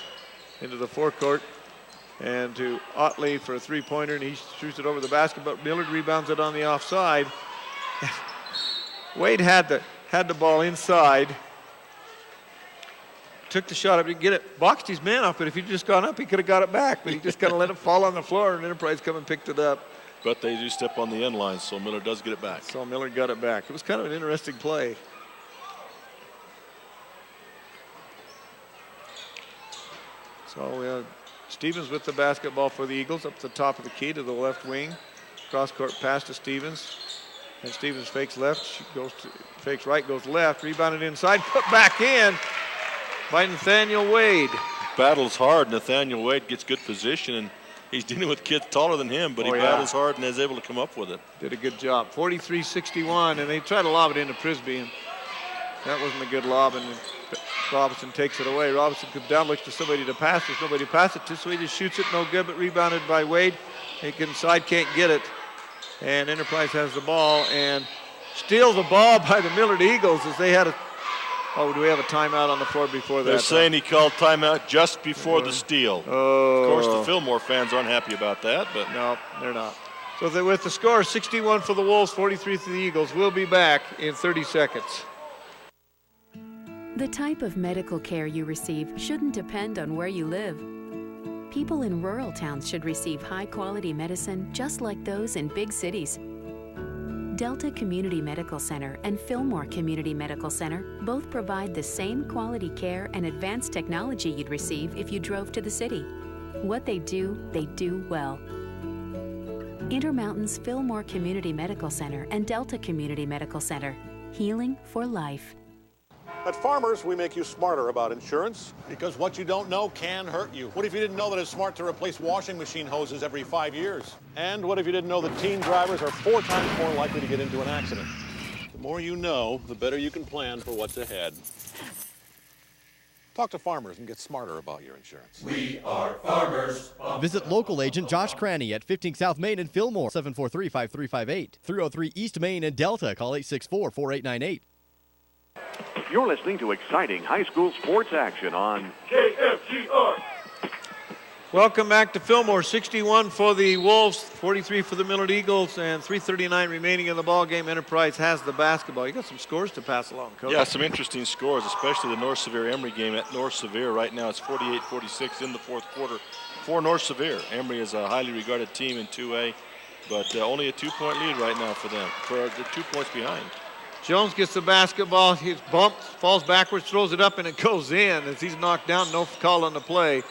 into the forecourt. And to Utley for a three-pointer, and he shoots it over the basket, but Millard rebounds it on the offside. Wade had the ball inside. Took the shot up to get it, boxed his man off, but if he'd just gone up, he could have got it back, but he just kind of let it fall on the floor, and Enterprise come and picked it up. But they do step on the end line, so Miller does get it back. So Miller got it back. It was kind of an interesting play. So Stevens with the basketball for the Eagles up the top of the key to the left wing. Cross court pass to Stevens. And Stevens fakes left, fakes right, goes left. Rebounded inside, put back in by Nathaniel Wade. Battles hard. Nathaniel Wade gets good position, and he's dealing with kids taller than him, but he battles hard and is able to come up with it. Did a good job. 43-61, and they try to lob it into Prisbrey, and that wasn't a good lob, and Robinson takes it away. Robinson comes down, looks for somebody to pass. There's nobody to pass it to, so he just shoots it, no good, but rebounded by Wade. He inside, can't get it. And Enterprise has the ball and steals the ball by the Millard Eagles as they had a, do we have a timeout on the floor before that? They're saying he called timeout just before the steal. Oh. Of course, the Fillmore fans aren't happy about that, but. No, they're not. So with the score 61 for the Wolves, 43 for the Eagles, we'll be back in 30 seconds. The type of medical care you receive shouldn't depend on where you live. People in rural towns should receive high-quality medicine just like those in big cities. Delta Community Medical Center and Fillmore Community Medical Center both provide the same quality care and advanced technology you'd receive if you drove to the city. What they do well. Intermountain's Fillmore Community Medical Center and Delta Community Medical Center. Healing for life. At Farmers, we make you smarter about insurance because what you don't know can hurt you. What if you didn't know that it's smart to replace washing machine hoses every 5 years? And what if you didn't know that teen drivers are 4 times more likely to get into an accident? The more you know, the better you can plan for what's ahead. Talk to Farmers and get smarter about your insurance. We are Farmers. Visit local agent Josh Cranny at 15 South Main in Fillmore, 743-5358. 303 East Main in Delta, call 864-4898. You're listening to exciting high school sports action on KFGR. Welcome back to Fillmore. 61 for the Wolves, 43 for the Millard Eagles, and 3:39 remaining in the ball game. Enterprise has the basketball. You got some scores to pass along, Coach. Yeah, some interesting scores, especially the North Sevier Emory game at North Sevier. Right now it's 48-46 in the fourth quarter for North Sevier. Emory is a highly regarded team in 2A, but only a 2-point lead right now for them. They're 2 points behind. Jones gets the basketball. He's bumped, falls backwards, throws it up, and it goes in. As he's knocked down, no call on the play.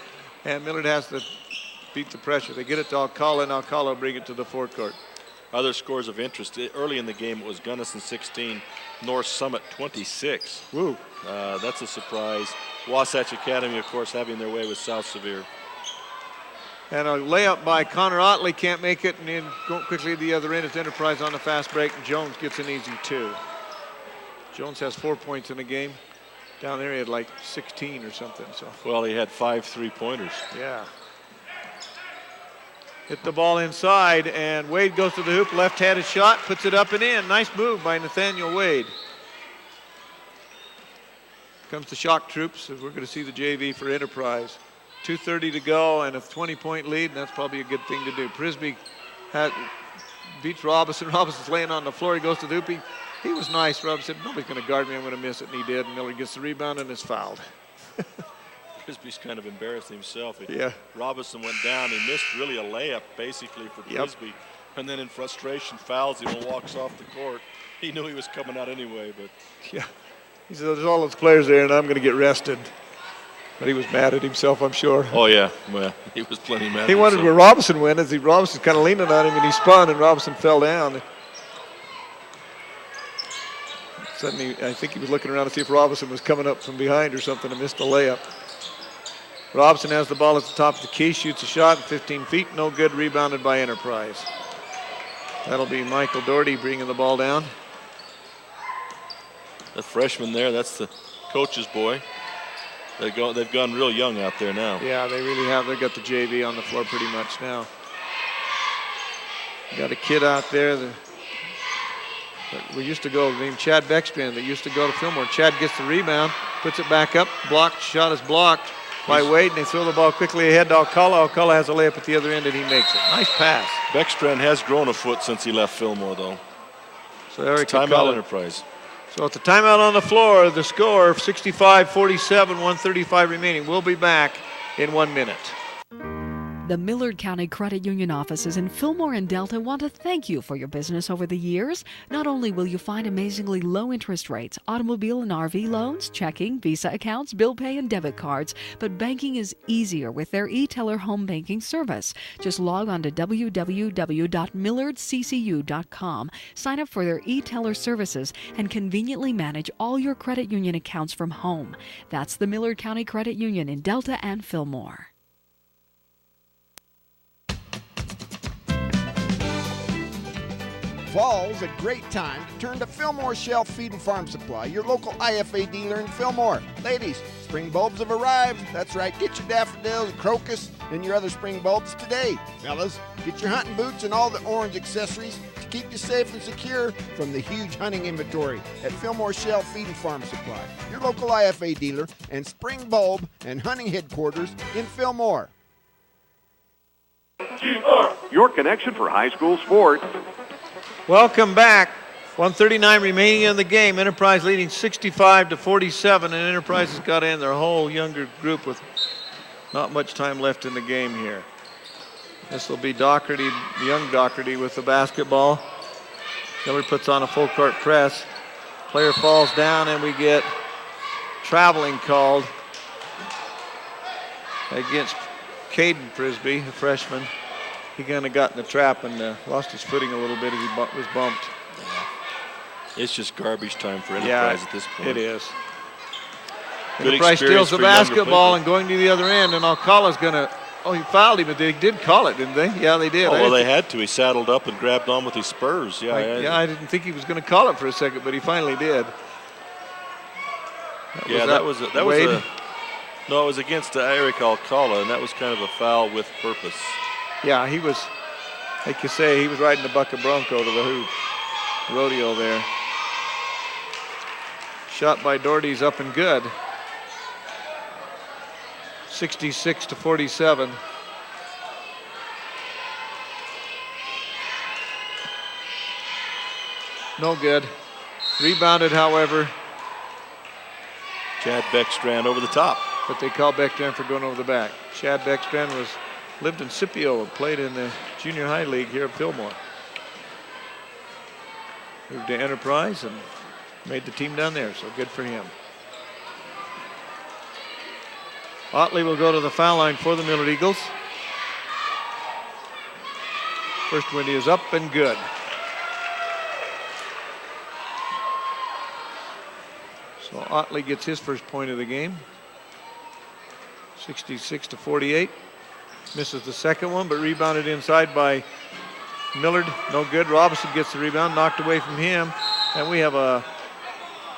And Millard has to beat the pressure. They get it to Alcala, and Alcala will bring it to the forecourt. Other scores of interest. Early in the game, it was Gunnison 16, North Summit 26. Woo. That's a surprise. Wasatch Academy, of course, having their way with South Sevier. And a layup by Connor Otley, can't make it, and then going quickly to the other end. It's Enterprise on the fast break, and Jones gets an easy 2. Jones has 4 points in the game. Down there he had like 16 or something. So. Well, he had 5 3-pointers. Yeah. Hit the ball inside, and Wade goes to the hoop, left-handed shot, puts it up and in. Nice move by Nathaniel Wade. Comes the shock troops, as we're going to see the JV for Enterprise. 2:30 to go and a 20-point lead, and that's probably a good thing to do. Prisbrey beats Robinson. Robinson's laying on the floor. He goes to the hoop. He was nice. Robinson said, nobody's going to guard me. I'm going to miss it, and he did. And Millard gets the rebound and is fouled. Prisbrey's kind of embarrassed himself. Yeah. Robinson went down. He missed really a layup, basically, for Prisbrey. And then in frustration, fouls him and walks off the court. He knew he was coming out anyway, but... Yeah. He said, there's all those players there, and I'm going to get rested. But he was mad at himself, I'm sure. Oh, yeah. Well, he was plenty mad. He wondered where Robinson went. Robinson kind of leaning on him, and he spun, and Robinson fell down. Suddenly, I think he was looking around to see if Robinson was coming up from behind or something and missed the layup. Robinson has the ball at the top of the key, shoots a shot at 15 feet, no good, rebounded by Enterprise. That'll be Michael Doherty bringing the ball down. The freshman there, that's the coach's boy. They've gone real young out there now. Yeah, they really have. They've got the JV on the floor pretty much now. Got a kid out there that we used to go, named Chad Beckstrand, that used to go to Fillmore. Chad gets the rebound, puts it back up, blocked, shot is blocked by Wade, and they throw the ball quickly ahead to Alcala. Alcala has a layup at the other end, and he makes it. Nice pass. Beckstrand has grown a foot since he left Fillmore, though. So Eric timeout Enterprise. So at the timeout on the floor, the score 65-47, 1:35 remaining. We'll be back in 1 minute. The Millard County Credit Union offices in Fillmore and Delta want to thank you for your business over the years. Not only will you find amazingly low interest rates, automobile and RV loans, checking, Visa accounts, bill pay, and debit cards, but banking is easier with their e-teller home banking service. Just log on to www.millardccu.com, sign up for their e-teller services, and conveniently manage all your credit union accounts from home. That's the Millard County Credit Union in Delta and Fillmore. Fall's a great time to turn to Fillmore Shelf Feed and Farm Supply, your local IFA dealer in Fillmore. Ladies, spring bulbs have arrived. That's right, get your daffodils, crocus, and your other spring bulbs today. Fellas, get your hunting boots and all the orange accessories to keep you safe and secure from the huge hunting inventory at Fillmore Shelf Feed and Farm Supply, your local IFA dealer and spring bulb and hunting headquarters in Fillmore. Your connection for high school sports. Welcome back. 1:39 remaining in the game. Enterprise leading 65-47, and Enterprise has got in their whole younger group with not much time left in the game here. This will be Doherty, young Doherty, with the basketball. Millard puts on a full court press. Player falls down, and we get traveling called against Caden Prisbrey, a freshman. He kind of got in the trap and lost his footing a little bit as he was bumped. It's just garbage time for Enterprise at this point. It is. Enterprise steals the basketball and going to the other end, and Alcala's going to, oh, he fouled him, but they did call it, didn't they? Yeah, they did. Oh, well, they had to. He saddled up and grabbed on with his spurs. Yeah, I didn't think he was going to call it for a second, but he finally did. That was no, it was against Eric Alcala, and that was kind of a foul with purpose. Yeah, he was, like you say, he was riding the bucket bronco to the hoop. Rodeo there. Shot by Doherty's up and good. 66-47. No good. Rebounded, however. Chad Beckstrand over the top. But they call Beckstrand for going over the back. Chad Beckstrand lived in Scipio and played in the junior high league here at Fillmore. Moved to Enterprise and made the team down there, so good for him. Otley will go to the foul line for the Millard Eagles. First one is up and good. So Otley gets his first point of the game. 66-48. Misses the second one, but rebounded inside by Millard. No good. Robinson gets the rebound, knocked away from him. And we have a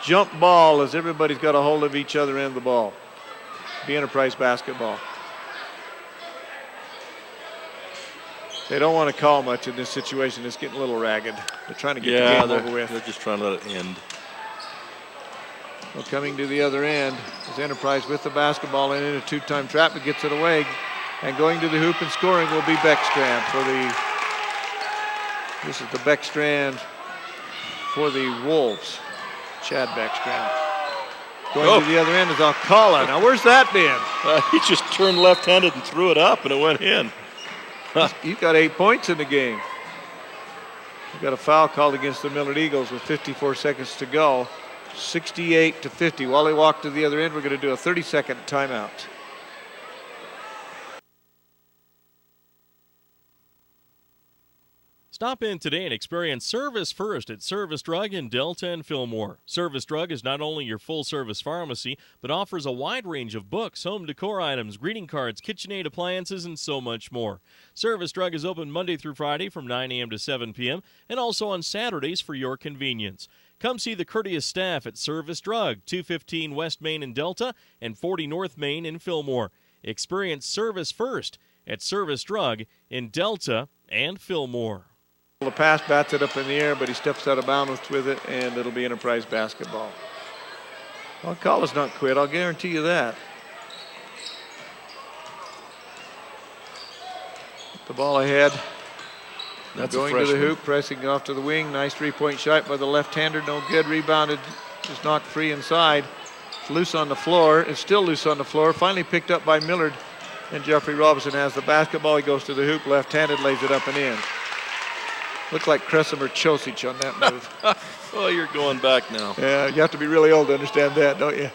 jump ball as everybody's got a hold of each other end of the ball. The Enterprise basketball. They don't want to call much in this situation. It's getting a little ragged. They're trying to get the game over with. They're just trying to let it end. Well, coming to the other end is Enterprise with the basketball and in a two-time trap, but gets it away. And going to the hoop and scoring will be Beckstrand for this is the Beckstrand for the Wolves. Chad Beckstrand. Going to the other end is Alcala. Now, where's that been? He just turned left-handed and threw it up, and it went in. He's got 8 points in the game. We've got a foul called against the Millard Eagles with 54 seconds to go. 68-50. While they walk to the other end, we're going to do a 30-second timeout. Stop in today and experience Service First at Service Drug in Delta and Fillmore. Service Drug is not only your full-service pharmacy, but offers a wide range of books, home decor items, greeting cards, KitchenAid appliances, and so much more. Service Drug is open Monday through Friday from 9 a.m. to 7 p.m. and also on Saturdays for your convenience. Come see the courteous staff at Service Drug, 215 West Main in Delta and 40 North Main in Fillmore. Experience Service First at Service Drug in Delta and Fillmore. The pass bats it up in the air, but he steps out of bounds with it, and it'll be Enterprise basketball. Alcala's not quit, I'll guarantee you that. The ball ahead. That's going to the hoop, pressing off to the wing. Nice three-point shot by the left-hander. No good. Rebounded. Just knocked free inside. It's loose on the floor. It's still loose on the floor. Finally picked up by Millard. And Jeffrey Robinson has the basketball. He goes to the hoop, left-handed, lays it up and in. Looked like Kresimir Ćosić on that move. Oh, you're going back now. Yeah, you have to be really old to understand that, don't you?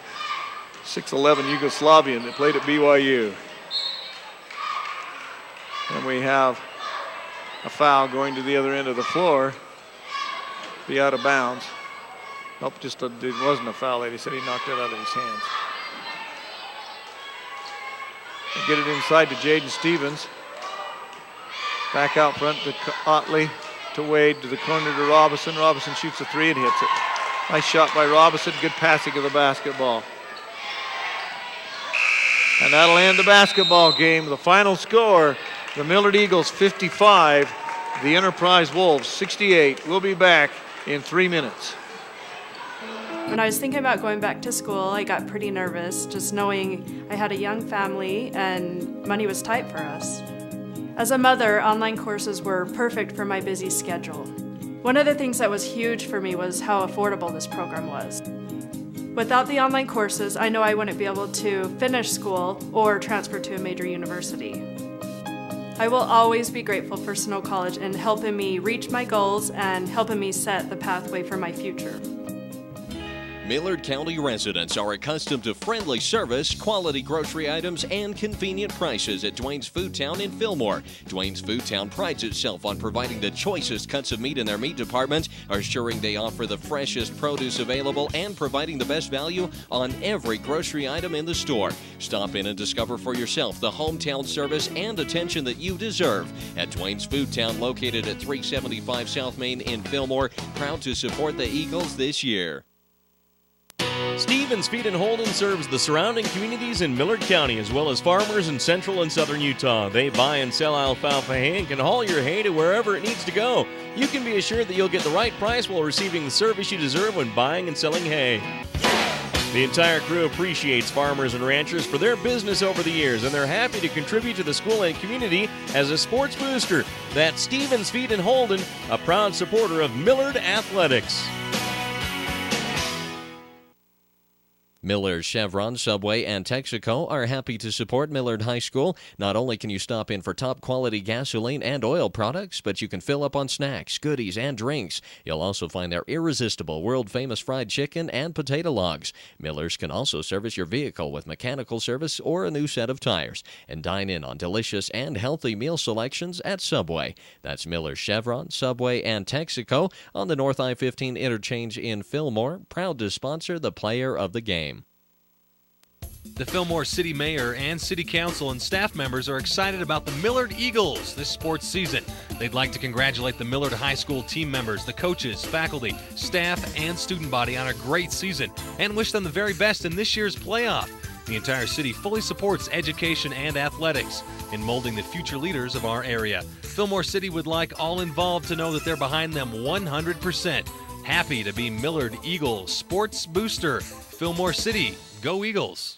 6'11" Yugoslavian that played at BYU. And we have a foul going to the other end of the floor. Be out of bounds. Nope, just it wasn't a foul. He said he knocked it out of his hands. They get it inside to Jaden Stevens. Back out front to Otley, to Wade, to the corner to Robinson. Robinson shoots a three and hits it. Nice shot by Robinson. Good passing of the basketball. And that'll end the basketball game. The final score, the Millard Eagles 55, the Enterprise Wolves 68. We'll be back in 3 minutes. When I was thinking about going back to school, I got pretty nervous, just knowing I had a young family and money was tight for us. As a mother, online courses were perfect for my busy schedule. One of the things that was huge for me was how affordable this program was. Without the online courses, I know I wouldn't be able to finish school or transfer to a major university. I will always be grateful for Snow College in helping me reach my goals and helping me set the pathway for my future. Millard County residents are accustomed to friendly service, quality grocery items, and convenient prices at Dwayne's Food Town in Fillmore. Dwayne's Food Town prides itself on providing the choicest cuts of meat in their meat department, assuring they offer the freshest produce available, and providing the best value on every grocery item in the store. Stop in and discover for yourself the hometown service and attention that you deserve at Dwayne's Food Town, located at 375 South Main in Fillmore. Proud to support the Eagles this year. Stevens Feed and Holden serves the surrounding communities in Millard County as well as farmers in central and southern Utah. They buy and sell alfalfa hay and can haul your hay to wherever it needs to go. You can be assured that you'll get the right price while receiving the service you deserve when buying and selling hay. The entire crew appreciates farmers and ranchers for their business over the years, and they're happy to contribute to the school and community as a sports booster. That's Stevens Feed and Holden, a proud supporter of Millard Athletics. Millard, Chevron, Subway, and Texaco are happy to support Millard High School. Not only can you stop in for top-quality gasoline and oil products, but you can fill up on snacks, goodies, and drinks. You'll also find their irresistible, world-famous fried chicken and potato logs. Miller's can also service your vehicle with mechanical service or a new set of tires. And dine in on delicious and healthy meal selections at Subway. That's Millard, Chevron, Subway, and Texaco on the North I-15 interchange in Fillmore. Proud to sponsor the player of the game. The Fillmore City Mayor and City Council and staff members are excited about the Millard Eagles this sports season. They'd like to congratulate the Millard High School team members, the coaches, faculty, staff, and student body on a great season and wish them the very best in this year's playoff. The entire city fully supports education and athletics in molding the future leaders of our area. Fillmore City would like all involved to know that they're behind them 100%. Happy to be Millard Eagles Sports Booster. Fillmore City, go Eagles!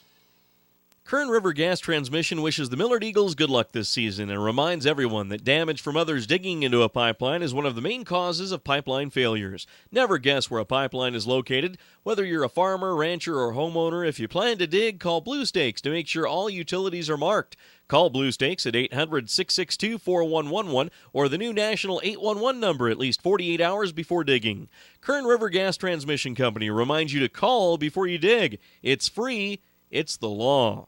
Kern River Gas Transmission wishes the Millard Eagles good luck this season and reminds everyone that damage from others digging into a pipeline is one of the main causes of pipeline failures. Never guess where a pipeline is located. Whether you're a farmer, rancher, or homeowner, if you plan to dig, call Blue Stakes to make sure all utilities are marked. Call Blue Stakes at 800-662-4111 or the new national 811 number at least 48 hours before digging. Kern River Gas Transmission Company reminds you to call before you dig. It's free. It's the law.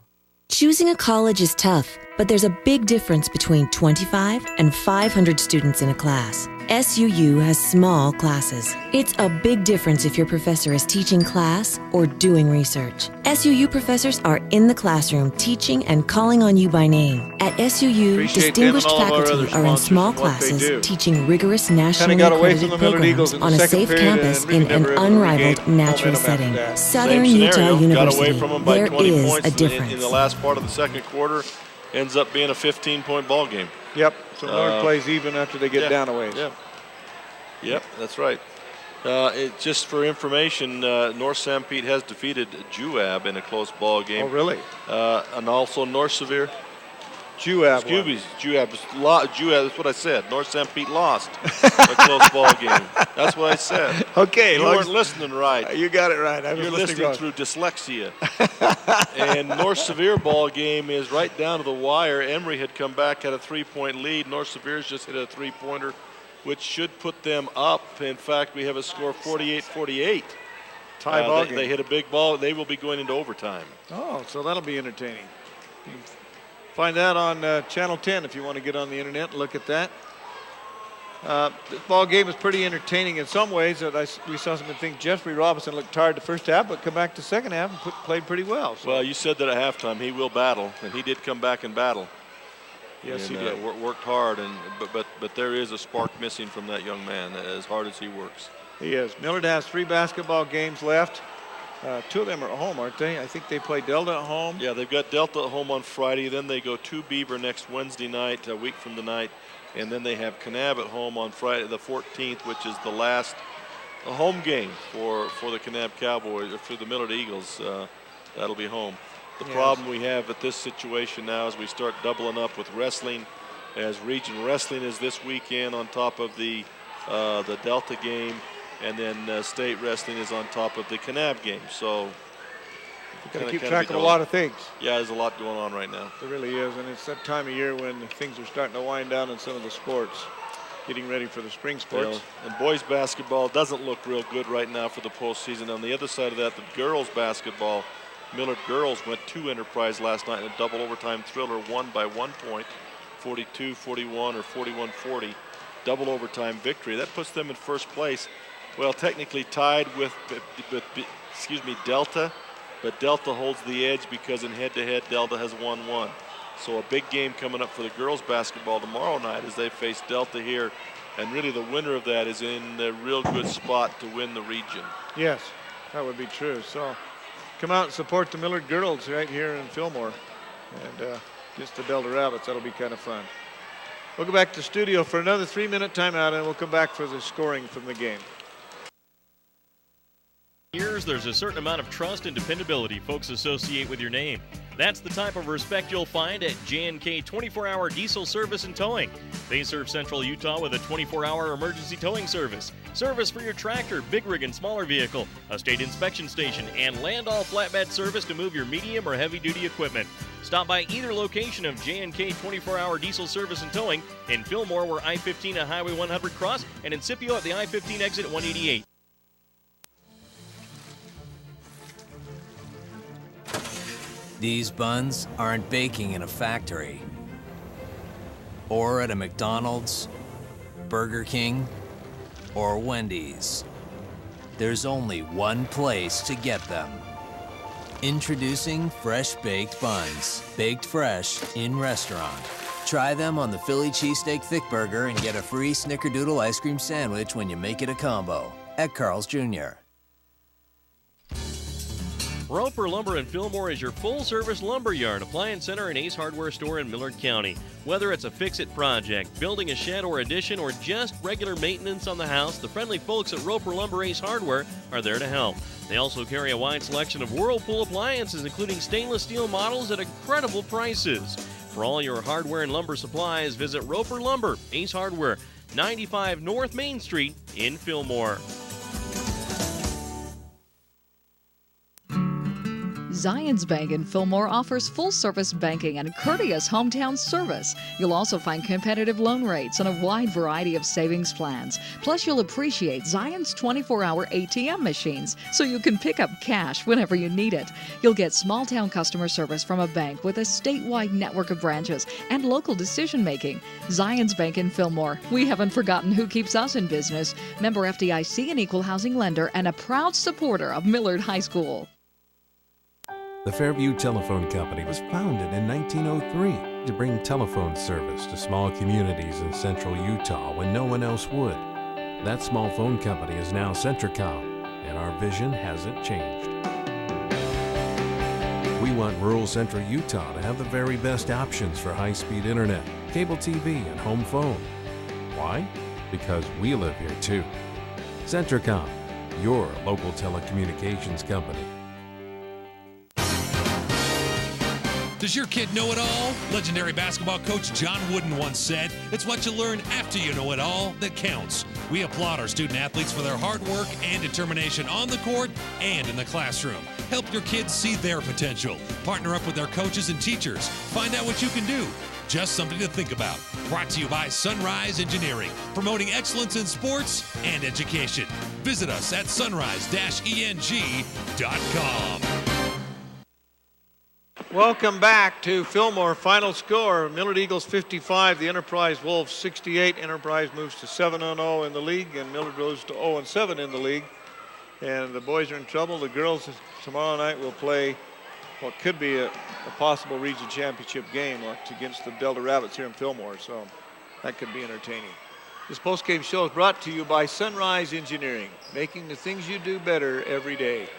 Choosing a college is tough, but there's a big difference between 25 and 500 students in a class. SUU has small classes. It's a big difference if your professor is teaching class or doing research. SUU professors are in the classroom teaching and calling on you by name. At SUU, distinguished faculty are in small classes teaching rigorous nationally accredited programs on a safe campus in an unrivaled natural setting. Southern Utah University, there is a difference. In the last part of the second quarter, ends up being a 15-point ball game. Yep. So Millard plays even after they get down a ways. Yep, that's right. Just for information, North St. Pete has defeated Juab in a close ball game. Oh, really? And also North Sevier. Juab. Excuse me, Juab. That's what I said. North St. Pete lost a close ball game. That's what I said. Okay. You weren't listening right. You got it right. You're listening through dyslexia. And North Sevier ball game is right down to the wire. Emory had come back, had a 3-point lead. North Sevier's just hit a 3-pointer, which should put them up. In fact, we have a score 48-48. Tie ball game. They hit a big ball. They will be going into overtime. Oh, so that'll be entertaining. Find that on Channel 10 if you want to get on the internet and look at that. This ball game is pretty entertaining in some ways. We saw some things. Jeffrey Robinson looked tired the first half, but come back to second half and played pretty well. So. Well, you said that at halftime he will battle, and he did come back and battle. Yes, and, he did. Worked hard, but there is a spark missing from that young man as hard as he works. He is. Millard has 3 basketball games left. 2 of them are at home, aren't they? I think they play Delta at home. Yeah, they've got Delta at home on Friday. Then they go to Beaver next Wednesday night, a week from tonight. And then they have Kanab at home on Friday the 14th, which is the last home game for the Kanab Cowboys, or for the Millard Eagles. That'll be home. The problem we have at this situation now is we start doubling up with wrestling, as region wrestling is this weekend on top of the Delta game. And then state wrestling is on top of the Kanab game. So you've got to keep track of a lot of things. Yeah, there's a lot going on right now. There really is, and it's that time of year when things are starting to wind down in some of the sports. getting ready for the spring sports. And boys basketball doesn't look real good right now for the postseason. On the other side of that, the girls basketball, Millard girls went to Enterprise last night in a double overtime thriller, won by 1 point, 42-41 or 41-40, double overtime victory. That puts them in first place. Well, technically tied with Delta, but Delta holds the edge because in head-to-head, Delta has won 1. So a big game coming up for the girls basketball tomorrow night as they face Delta here. And really the winner of that is in a real good spot to win the region. Yes, that would be true. So come out and support the Millard girls right here in Fillmore. And against the Delta Rabbits, that'll be kind of fun. We'll go back to studio for another 3-minute timeout, and we'll come back for the scoring from the game. Years, there's a certain amount of trust and dependability folks associate with your name. That's the type of respect you'll find at J&K 24-hour diesel service and towing. They serve Central Utah with a 24-hour emergency towing service, service for your tractor, big rig, and smaller vehicle, a state inspection station, and land-all flatbed service to move your medium or heavy-duty equipment. Stop by either location of J&K 24-hour diesel service and towing in Fillmore, where I-15 and Highway 100 cross, and in Scipio at the I-15 exit at 188. These buns aren't baking in a factory or at a McDonald's, Burger King, or Wendy's. There's only one place to get them. Introducing fresh baked buns, baked fresh in restaurant. Try them on the Philly cheesesteak thick burger and get a free Snickerdoodle ice cream sandwich when you make it a combo at Carl's Jr. Roper Lumber in Fillmore is your full-service lumber yard, appliance center, and Ace Hardware store in Millard County. Whether it's a fix-it project, building a shed or addition, or just regular maintenance on the house, the friendly folks at Roper Lumber Ace Hardware are there to help. They also carry a wide selection of Whirlpool appliances, including stainless steel models at incredible prices. For all your hardware and lumber supplies, visit Roper Lumber Ace Hardware, 95 North Main Street in Fillmore. Zions Bank in Fillmore offers full-service banking and courteous hometown service. You'll also find competitive loan rates and a wide variety of savings plans. Plus, you'll appreciate Zions 24-hour ATM machines so you can pick up cash whenever you need it. You'll get small-town customer service from a bank with a statewide network of branches and local decision-making. Zions Bank in Fillmore. We haven't forgotten who keeps us in business. Member FDIC, an equal housing lender, and a proud supporter of Millard High School. The Fairview Telephone Company was founded in 1903 to bring telephone service to small communities in central Utah when no one else would. That small phone company is now Centricom, and our vision hasn't changed. We want rural central Utah to have the very best options for high-speed internet, cable TV, and home phone. Why? Because we live here too. Centricom, your local telecommunications company. Does your kid know it all? Legendary basketball coach John Wooden once said, "It's what you learn after you know it all that counts." We applaud our student athletes for their hard work and determination on the court and in the classroom. Help your kids see their potential. Partner up with their coaches and teachers. Find out what you can do. Just something to think about. Brought to you by Sunrise Engineering, promoting excellence in sports and education. Visit us at sunrise-eng.com. Welcome back to Fillmore. Final score, Millard Eagles 55, the Enterprise Wolves 68. Enterprise moves to 7-0 in the league, and Millard goes to 0-7 in the league. And the boys are in trouble. The girls tomorrow night will play what could be a possible region championship game against the Delta Rabbits here in Fillmore, so that could be entertaining. This postgame show is brought to you by Sunrise Engineering, making the things you do better every day.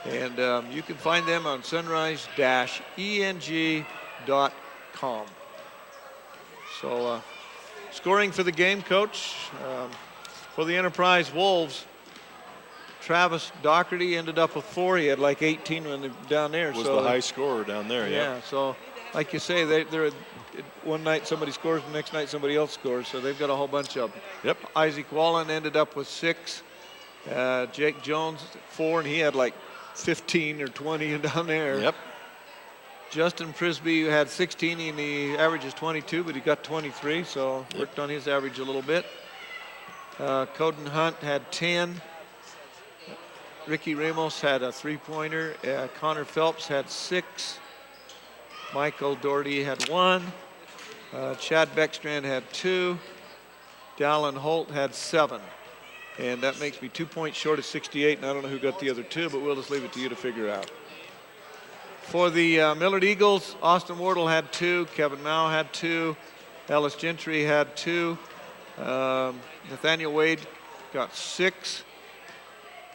And you can find them on sunrise-eng.com. So scoring for the game, Coach, for the Enterprise Wolves, Travis Doherty ended up with 4. He had like 18 when they down there. Was the high scorer down there, yeah. So like you say, they're one night somebody scores, the next night somebody else scores, so they've got a whole bunch of them. Yep. Isaac Wallen ended up with 6. Jake Jones 4, and he had like 15 or 20 down there. Yep. Justin Prisbrey had 16 and the average is 22, but he got 23, so worked on his average a little bit. Coden Hunt had 10. Ricky Ramos had a 3-pointer. Connor Phelps had 6. Michael Doherty had 1. Chad Beckstrand had 2. Dallin Holt had 7. And that makes me 2 points short of 68, and I don't know who got the other 2, but we'll just leave it to you to figure out. For the Millard Eagles, Austin Wardle had 2. Kevin Mao had 2. Ellis Gentry had 2. Nathaniel Wade got 6.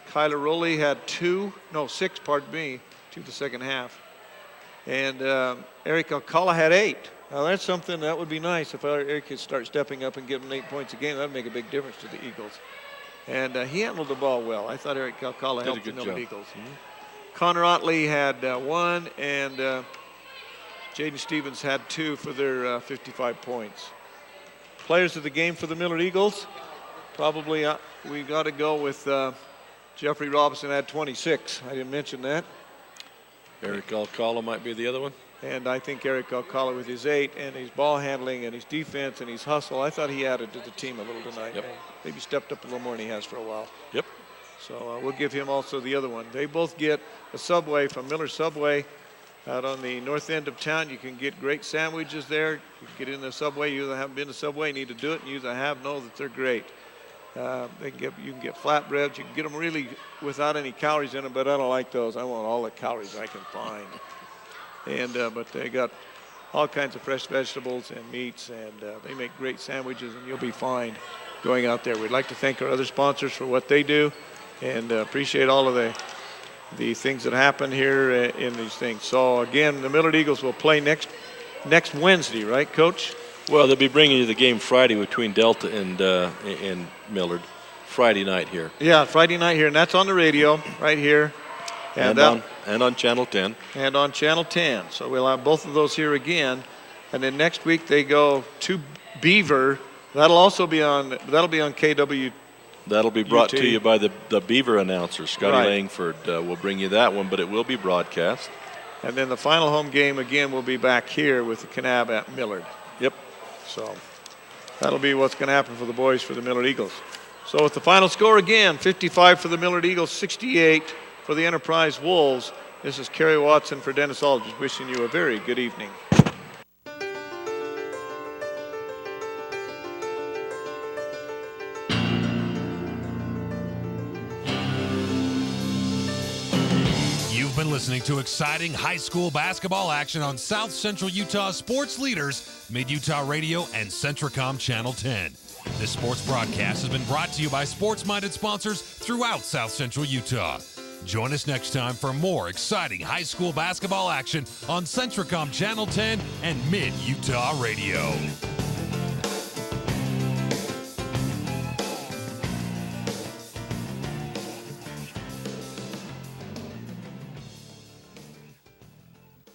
Kyler Rowley had 6, pardon me, 2 the second half. And Eric Alcala had 8. Now that's something that would be nice if Eric could start stepping up and give him 8 points a game. That would make a big difference to the Eagles. And he handled the ball well. I thought Eric Alcala helped the Millard Eagles. Connor Otley had 1, and Jaden Stevens had 2 for their 55 points. Players of the game for the Millard Eagles, probably we got to go with Jeffrey Robinson had 26. I didn't mention that. Eric Alcala might be the other one. And I think Eric Alcala with his 8 and his ball handling and his defense and his hustle, I thought he added to the team a little tonight. Yep. Maybe stepped up a little more than he has for a while. Yep. So we'll give him also the other one. They both get a Subway from Miller Subway out on the north end of town. You can get great sandwiches there. You can get in the Subway. You either haven't been to Subway, need to do it, and you either have, know that they're great. You can get flatbreads. You can get them really without any calories in them, but I don't like those. I want all the calories I can find. And but they got all kinds of fresh vegetables and meats, and they make great sandwiches, and you'll be fine going out there. We'd like to thank our other sponsors for what they do, and appreciate all of the things that happen here in these things. So again, the Millard Eagles will play next Wednesday, right, Coach? Well, they'll be bringing you the game Friday between Delta and Millard. Friday night here. Yeah, Friday night here, and that's on the radio right here. And on Channel 10. And on Channel 10. So we'll have both of those here again. And then next week they go to Beaver. That'll be on KW. That'll be brought to you by the Beaver announcer, Scotty Langford. Will bring you that one, but it will be broadcast. And then the final home game again will be back here with the Kanab at Millard. Yep. So that'll be what's going to happen for the boys for the Millard Eagles. So with the final score again, 55 for the Millard Eagles, 68 for the Enterprise Wolves. This is Kerry Watson for Dentistologist wishing you a very good evening. You've been listening to exciting high school basketball action on South Central Utah sports leaders, Mid-Utah Radio and Centricom Channel 10. This sports broadcast has been brought to you by sports-minded sponsors throughout South Central Utah. Join us next time for more exciting high school basketball action on Centricom Channel 10 and Mid-Utah Radio.